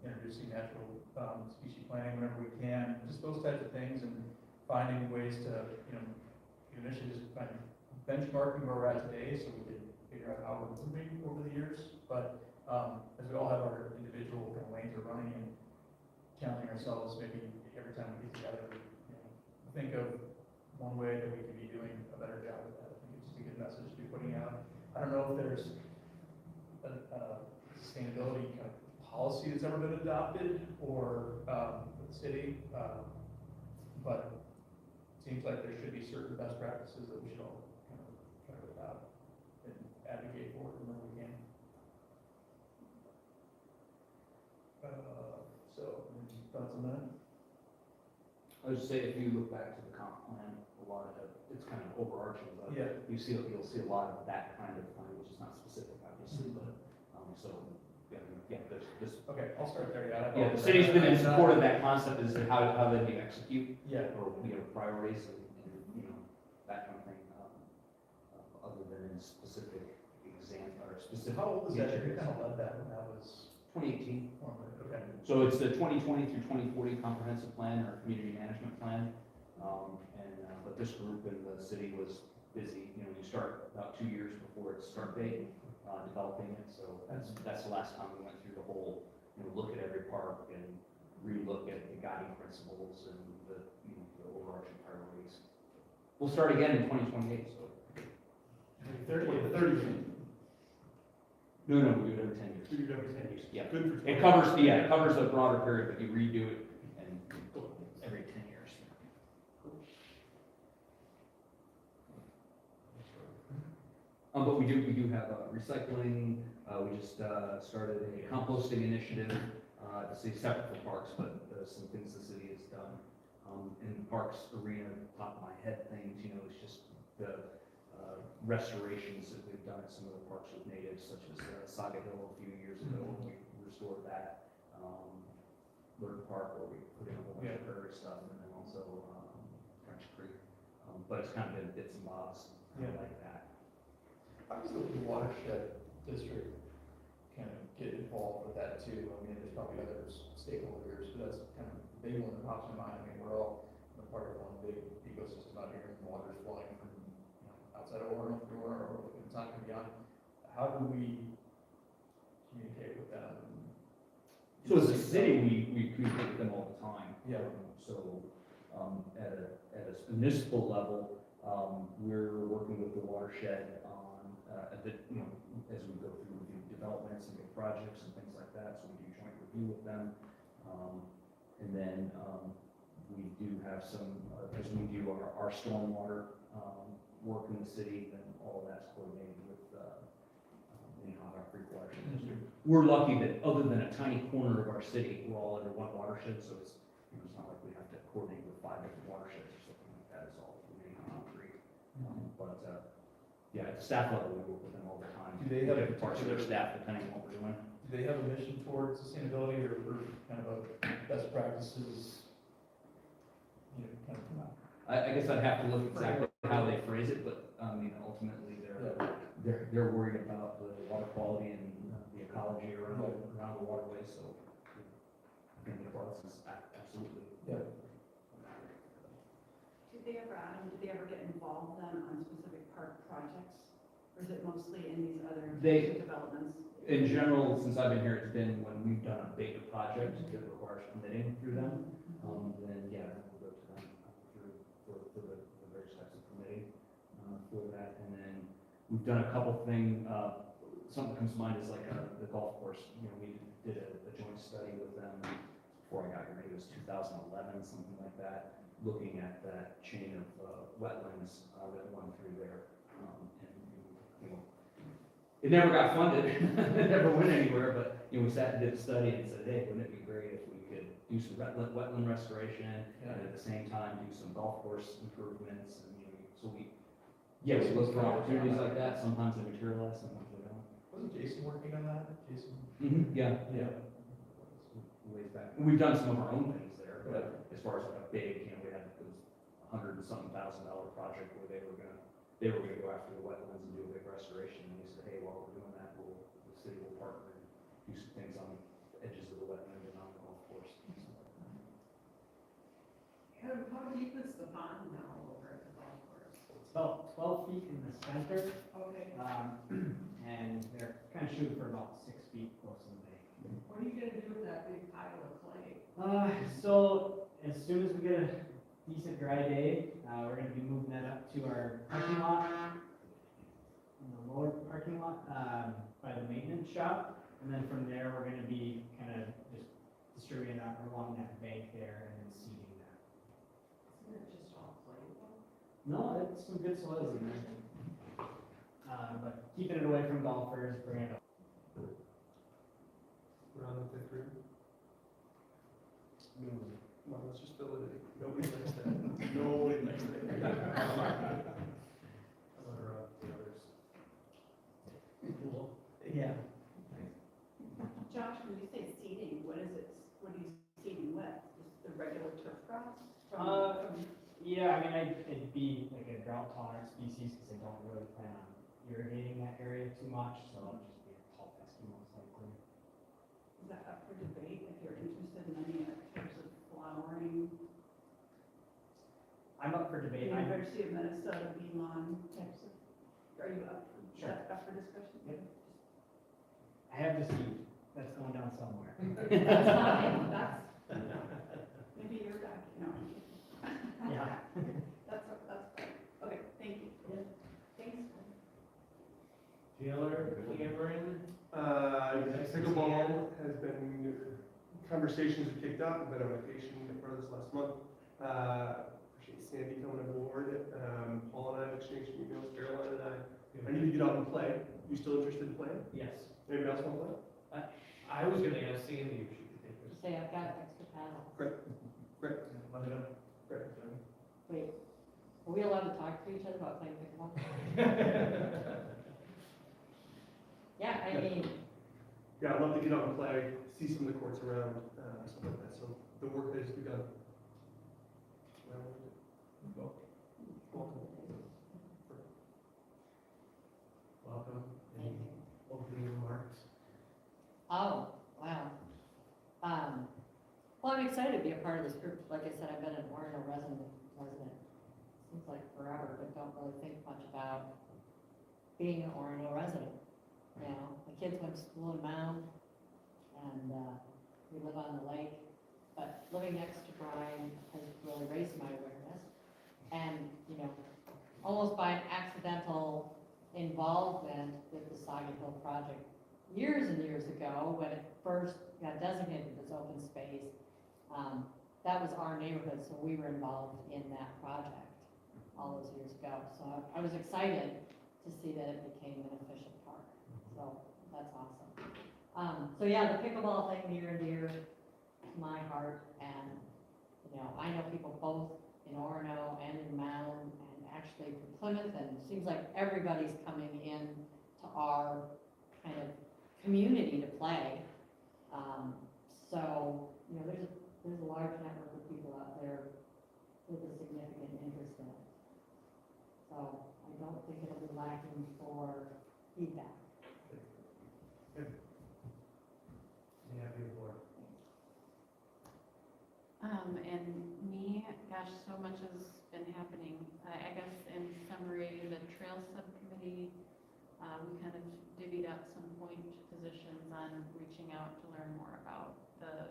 introducing natural species planting whenever we can, just those types of things, and finding ways to, you know, initially just kind of benchmarking where we're at today, so we can figure out how we're moving over the years. But as we all have our individual kind of lanes we're running, and challenging ourselves, maybe every time we get together, you know, think of one way that we could be doing a better job with that. I think it's just a good message to be putting out. I don't know if there's a sustainability kind of policy that's ever been adopted or with the city, but it seems like there should be certain best practices that we should all kind of try to adopt and advocate for whenever we can. So, any thoughts on that? I would say if you look back to the comp plan, a lot of it, it's kind of overarching, but Yeah. you'll see a lot of that kind of plan, which is not specific, obviously, but, so, yeah, there's this. Okay, I'll start there, yeah. Yeah, the city's been in support of that concept, is that how they do execute, Yeah. or, you know, priorities and, you know, that kind of thing, other than in specific example, or specific. How old is that? You initiatives. kind of led that when that was 2018. formed. Okay. So it's the 2020 through 2040 comprehensive plan or community management plan. But this group in the city was busy, you know, you start about 2 years before its start date, developing it. So that's the last time we went through the whole, you know, look at every park and relook at the guiding principles and the, you know, the overarching priorities. We'll start again in 2028, so. 30. No, we do it every 10 years. We do it every 10 years. Yeah. Good for. It covers a broader period, but you redo it and every 10 years. But we do have recycling. We just started a composting initiative. It's separate from parks, but some things the city has done. In the parks arena, top of my head things, you know, it's just the restorations that we've done at some of the parks with natives, such as Saga Hill a few years ago, when we restored that. Bird Park, where we put in a whole bunch of prairie stuff, and then also French Creek. But it's kind of been bits and bobs, like that. How does the watershed district kind of get involved with that too? I mean, there's probably other stakeholders, but that's kind of the big one that pops in mind. I mean, we're all a part of one big ecosystem out here, and water's flowing from, you know, outside of Orono through Orono, or it's not going to be on. How do we communicate with them? So as a city, we communicate with them all the time. Yeah. So at a municipal level, we're working with the watershed on, you know, as we go through the developments and big projects and things like that. So we do joint review with them. And then we do have some, as we do our stormwater work in the city, then all of that's coordinated with you know, our Creek watershed district. We're lucky that other than a tiny corner of our city, we're all under one watershed, so it's, you know, it's not like we have to coordinate with 5 different watersheds or something like that. It's all remaining on Creek. Yeah, at the staff level, we work with them all the time. Do they have a different parts of their particular- staff, depending on what we're doing? Do they have a mission towards sustainability, or kind of a best practices, you know, kind of? I guess I'd have to look exactly how they phrase it, but, I mean, ultimately, they're worried about the water quality and the ecology around the waterway, so I think the process is absolutely. Yeah. Did they ever get involved then on specific park projects? Or is it mostly in these other developments? In general, since I've been here, it's been when we've done a big project that requires permitting through them, then yeah, we'll go to them for the various types of permitting for that. And then we've done a couple things, something that comes to mind is like the golf course. You know, we did a joint study with them before I got here, maybe it was 2011, something like that, looking at that chain of wetlands that run through there. And, you know, It never got funded, it never went anywhere, but, we sat and did a study and said, hey, wouldn't it be great if we could do some wetland restoration, and at the same time, do some golf course improvements, and, so we look for opportunities like that, sometimes they materialize, sometimes they don't. Wasn't Jason working on that? Jason? Yeah. Ways back, and we've done some of our own things there, but as far as like a big, we had, it was $100-something-thousand project where they were gonna go after the wetlands and do a big restoration, and they said, hey, while we're doing that, the city will partner and do some things on the edges of the wetland and on the golf course. Adam, how deep is the pond now over at the golf course? It's about 12 feet in the center, Okay, and they're kind of shooting for about 6 feet close to the bank. what are you gonna do with that big pile of clay? So as soon as we get a decent dry day, we're gonna be moving that up to our parking lot, in the lower parking lot, by the maintenance shop. And then from there, we're gonna be kind of just distributing that along that bank there and then seeding that. Isn't it just all clay though? No, it's some good soils in there. But keeping it away from golfers, bringing it up. We're on the fifth room. Come on, let's just fill it in. Nobody likes that. Nobody likes that. Cool. Yeah. Josh, when you say seeding, what is it, what are you seeding with? Just the regular turf grass? Yeah, I mean, it'd be like a drought tolerant species because I don't really plan on irrigating that area too much, so it'll just be a tall pesky most likely. Is that up for debate if you're interested in any types of flowering? I'm up for The debate. University of Minnesota bee lawn types of, are you up for, Sure. up for discussion? Yep. I have the seed. That's going down somewhere. That's fine, that's, maybe you're back, Yeah. That's fine. Okay, thank you. Yeah. Thanks. Taylor, Cameron, Pickleball has been, conversations have kicked off, I've been on vacation for this last month. Appreciate Sandy coming aboard. Paul and I have exchanged emails, Caroline and I need to get out and play. You still interested in playing? yes. Anybody else want to play? I was gonna ask Sandy if she could take this. Say, I've got extra paddles. Great. Let it know. Great. Wait, are we allowed to talk to each other about playing pickleball? Yeah, I mean, Yeah, I'd love to get out and play, see some of the courts around, stuff like that. So the work has begun. Welcome. Welcome. Any opening remarks? oh, wow. Well, I'm excited to be a part of this group. Like I said, I've been an Orono resident, seems like forever, but don't really think much about being an Orono resident. You know, my kids went to school in Mound, and, we live on the lake, but living next to Brine has really raised my awareness. And, almost by an accidental involvement with the Saga Hill project years and years ago, when it first got designated as open space, that was our neighborhood, so we were involved in that project all those years ago. So I was excited to see that it became an official park, so that's awesome. So yeah, the pickleball thing near and dear to my heart, and, I know people both in Orono and in Mound, and actually from Plymouth, and it seems like everybody's coming in to our kind of community to play. So, there's a large network of people out there with a significant interest in it. So I don't think it'll be lacking for feedback. Yeah, before. And me, gosh, so much has been happening. I guess in summary, the trail subcommittee, we kind of divvied up some point positions on reaching out to learn more about the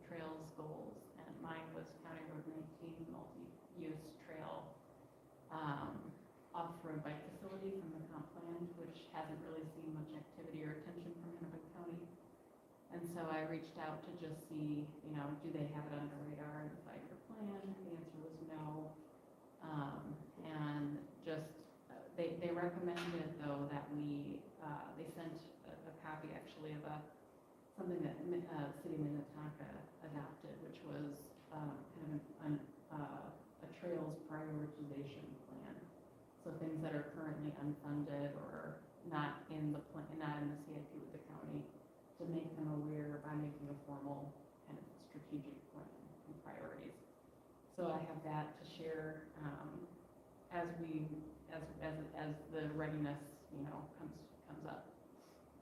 trails goals. And mine was County Road 19 multi-use trail, off-road bike facility from the comp plan, which hasn't really seen much activity or attention from Hennepin County. And so I reached out to just see, do they have it on their radar in the 5-year plan? The answer was no. And just, they recommended though that we they sent a copy actually of something that City of Minnetonka adopted, which was kind of a trails prioritization plan. So things that are currently unfunded or not in the CIP with the county, to make them aware by making a formal kind of strategic plan and priorities. So I have that to share as the readiness, comes up.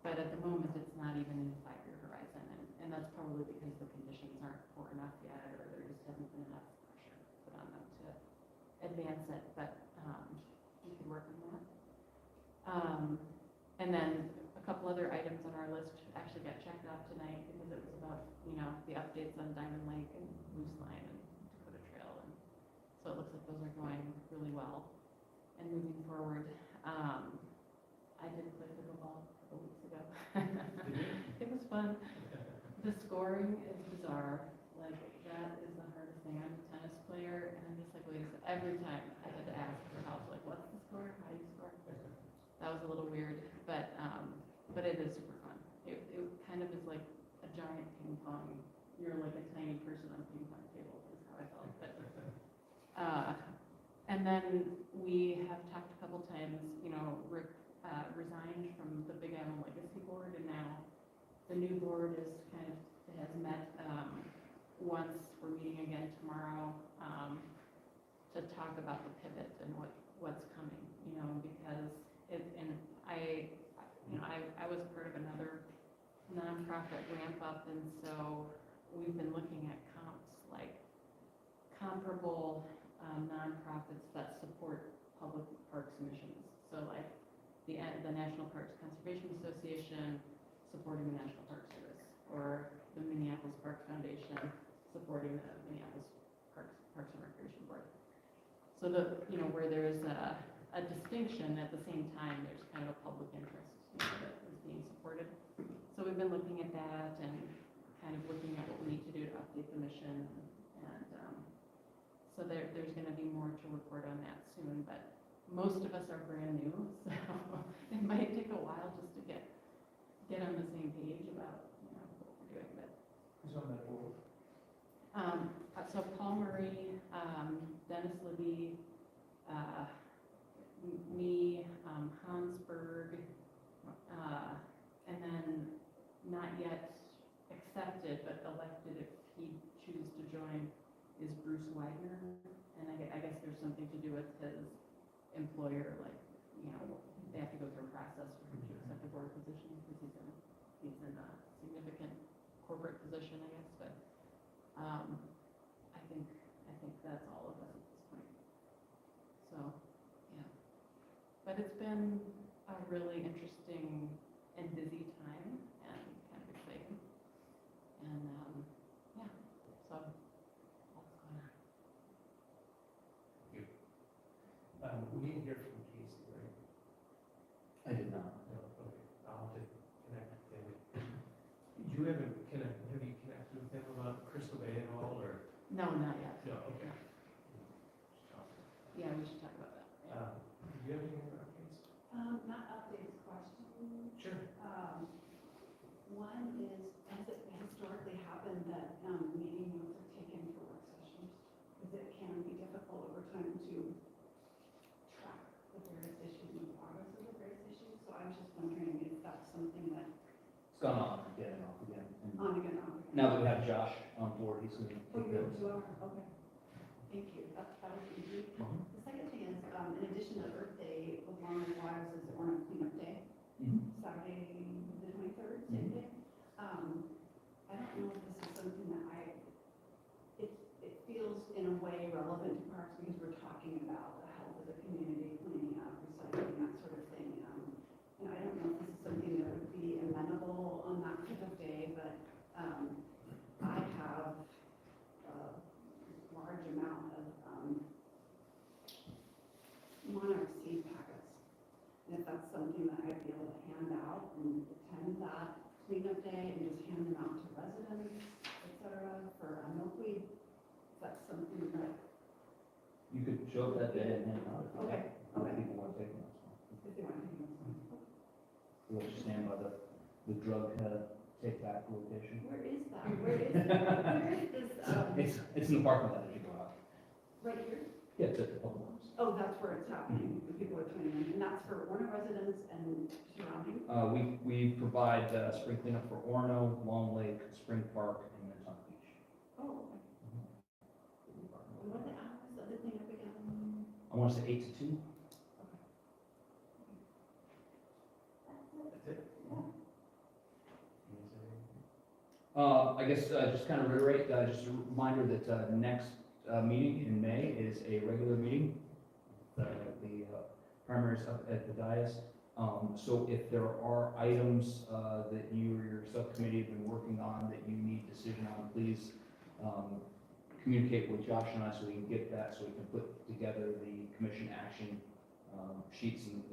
But at the moment, it's not even in the 5-year horizon, and that's probably because the conditions aren't poor enough yet, or there just hasn't been enough pressure put on them to advance it, but we could work on that. And then a couple other items on our list actually got checked off tonight, because it was about, the updates on Diamond Lake and Moose Line and Dakota Trail, and so it looks like those are going really well and moving forward. I did play pickleball a couple weeks ago. It was fun. The scoring is bizarre. Like, that is the hardest thing. I'm a tennis player, and I'm just like, wait a second. Every time I had to ask for help, like, what's the score? How do you score? That was a little weird, but it is super fun. It kind of is like a giant ping pong. You're like a tiny person on a ping pong table, is how I felt. But, and then we have talked a couple times, Rick resigned from the Big Island Legacy Board, and now the new board has met once. We're meeting again tomorrow to talk about the pivot and what's coming, because I was part of another nonprofit ramp up, and so we've been looking at comps, like comparable nonprofits that support public parks missions. So like the National Parks Conservation Association supporting the National Park Service, or the Minneapolis Park Foundation supporting the Minneapolis Parks and Recreation Board. So where there is a distinction, at the same time there's kind of a public interest that is being supported. So we've been looking at that and kind of looking at what we need to do to update the mission, and so there's going to be more to report on that soon. But most of us are brand new, so it might take a while just to get on the same page about what we're doing. But Who's on that board? So Paul Murray, Dennis Libby, me, Hansberg, and then not yet accepted but elected if he chooses to join is Bruce Wagner, and I guess there's something to do with his employer, like they have to go through a process for him to accept the board position, because he's in a significant corporate position, I guess. But I think that's all of us at this point. So yeah, but it's been a really interesting and busy time, and kind of exciting, and yeah, so lots going on. We didn't hear from Casey, right? I did not. No, okay, I'll have to connect with him. Have you connected with him about Crystal Bay at all, or? No, not yet. No, okay. Yeah, we should talk about that. Yeah. Do you have any more updates? Not updates, questions. Sure. One is, has it historically happened that meeting notes are taken for work sessions? Because it can be difficult over time to track the various issues and the progress of the various issues. So I was just wondering if that's something that It's gone on again and off again. And on again, off again. now that we have Josh on board, he's going to Oh, take you those. are, okay. Thank you, that was easy. Mhm. The second thing is, in addition to Earth Day, along with Wives is Orono Cleanup Day, Mhm. Saturday, the 23rd, same day. I don't know if this is something that it feels in a way relevant to parks, because we're talking about the health of the community, cleaning up, recycling, that sort of thing. And I don't know if this is something that would be amenable on that type of day, but I have a large amount of monarch seed packets. And if that's something that I'd be able to hand out and attend that cleanup day and just hand them out to residents, et cetera, for milkweed, if that's something that, You could show up that day and hand it out. Okay, okay. People want to take them. if they want to do. we'll just stand by the drug take back location. Where is that? Where is this, It's in the parking lot as you go out. right here? Yeah, it's at the public works. Oh, that's where it's happening, the people are coming in, and that's for Orono residents and surrounding? We provide spring cleanup for Orono, Long Lake, Spring Park, and then Tuck Beach. Oh, okay. And what are the hours of the cleanup again? I want to say 8 to 2. That's it? I guess, just kind of reiterate, just a reminder that, next, meeting in May is a regular meeting. The primaries up at the dais. So if there are items, that you or your subcommittee have been working on that you need decision on, please, communicate with Josh and I so we can get that, so we can put together the commission action, sheets and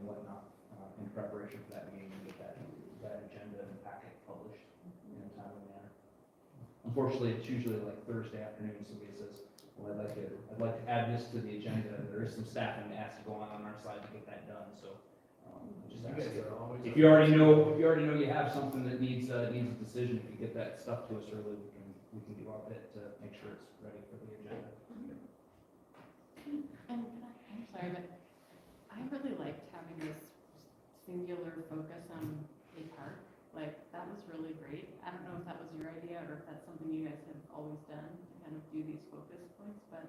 whatnot, in preparation for that meeting and get that agenda and packet published in a timely manner. Unfortunately, it's usually like Thursday afternoon, somebody says, well, I'd like to add this to the agenda, and there is some staffing that has to go on our side to get that done, so, just You ask guys you. are always. If you already know you have something that needs a decision, if you get that stuff to us early, we can do our bit to make sure it's ready for the agenda. And I'm sorry, but I really liked having this singular focus on a park. Like, that was really great. I don't know if that was your idea or if that's something you guys have always done, to kind of do these focus points, but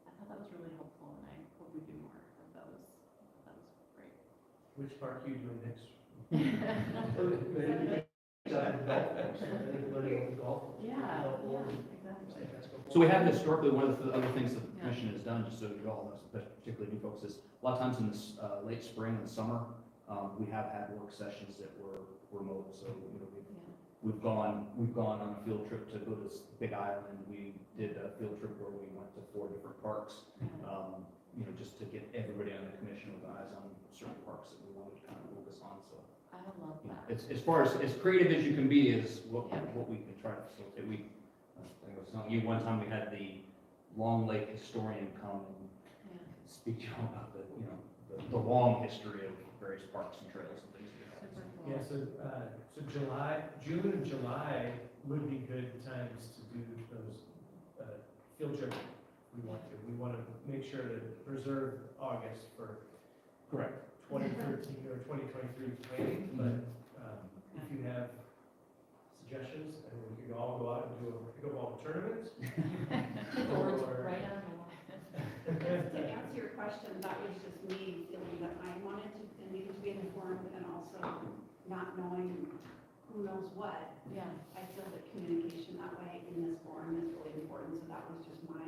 I thought that was really helpful and I hope we do more. That was great. Which park are you doing next? Yeah, exactly. So we have historically, one of the other things that the commission has done, just so you all know, particularly new folks, is a lot of times in this late spring and summer, we have had work sessions that were remote. So we've gone on a field trip to go to Big Island. We did a field trip where we went to 4 different parks, just to get everybody on the commission with eyes on certain parks that we wanted to kind of focus on. So I love that. it's as far as creative as you can be is what we can try to facilitate. I was telling you one time we had the Long Lake historian come and speak to you about the long history of various parks and trails and things like that. Super cool. Yeah, so June and July would be good times to do those, field trips we want to. We want to make sure to reserve August for Correct. 2013 or 2023 planning, but, if you have suggestions, and we could all go out and do a pickleball tournament. or- Right on the line. To answer your question, that was just me feeling that I wanted to, and needed to be informed, and also not knowing who knows what. Yeah. I feel that communication that way in this forum is really important, so that was just my,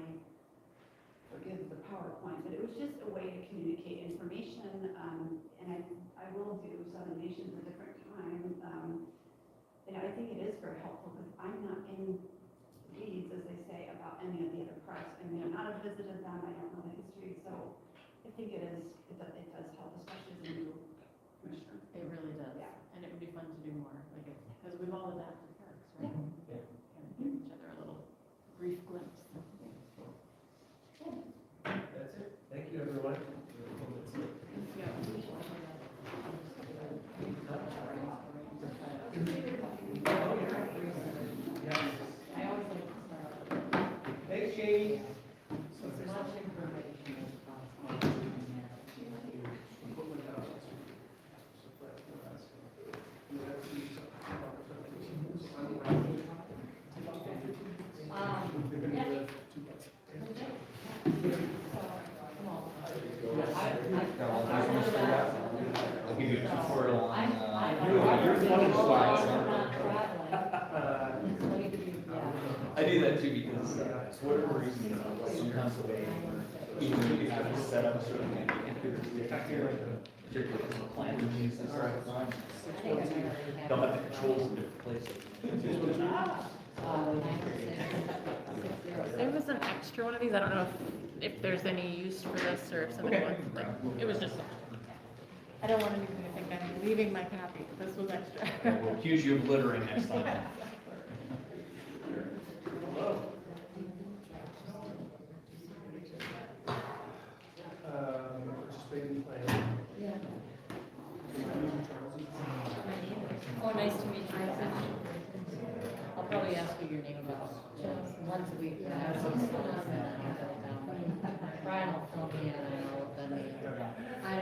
forgive the PowerPoint, but it was just a way to communicate information, and I will do Seven Nations a different time, and I think it is very helpful, because I'm not in weeds, as they say, about any of the other parks. I may not have visited them, I don't know the history, so I think it does help, especially as a new commissioner. It really does. Yeah. And it would be fun to do more, like, because we've all adapted parks, right? Yeah. Kind of give each other a little brief glimpse. That's it. Thank you, everyone. I always like to start. Thanks, Jamie. As much information as possible. I'll give you a tutorial on, I do that too because, for whatever reason, sometimes the way, even when you have it set up a certain way, particularly the plan reviews and stuff, they'll have the controls in different places. There was an extra one of these, I don't know if there's any use for this or if somebody wants, like, it was just, I don't want anybody to think I'm leaving my copy, this was extra. We'll accuse you of littering next time. Participating plan. Yeah. Am I using Charles's? Nice to meet you. I'll probably ask you your name about once a week. When I have some stuff, and I'll get it down. Brian will fill me in, and I'll then.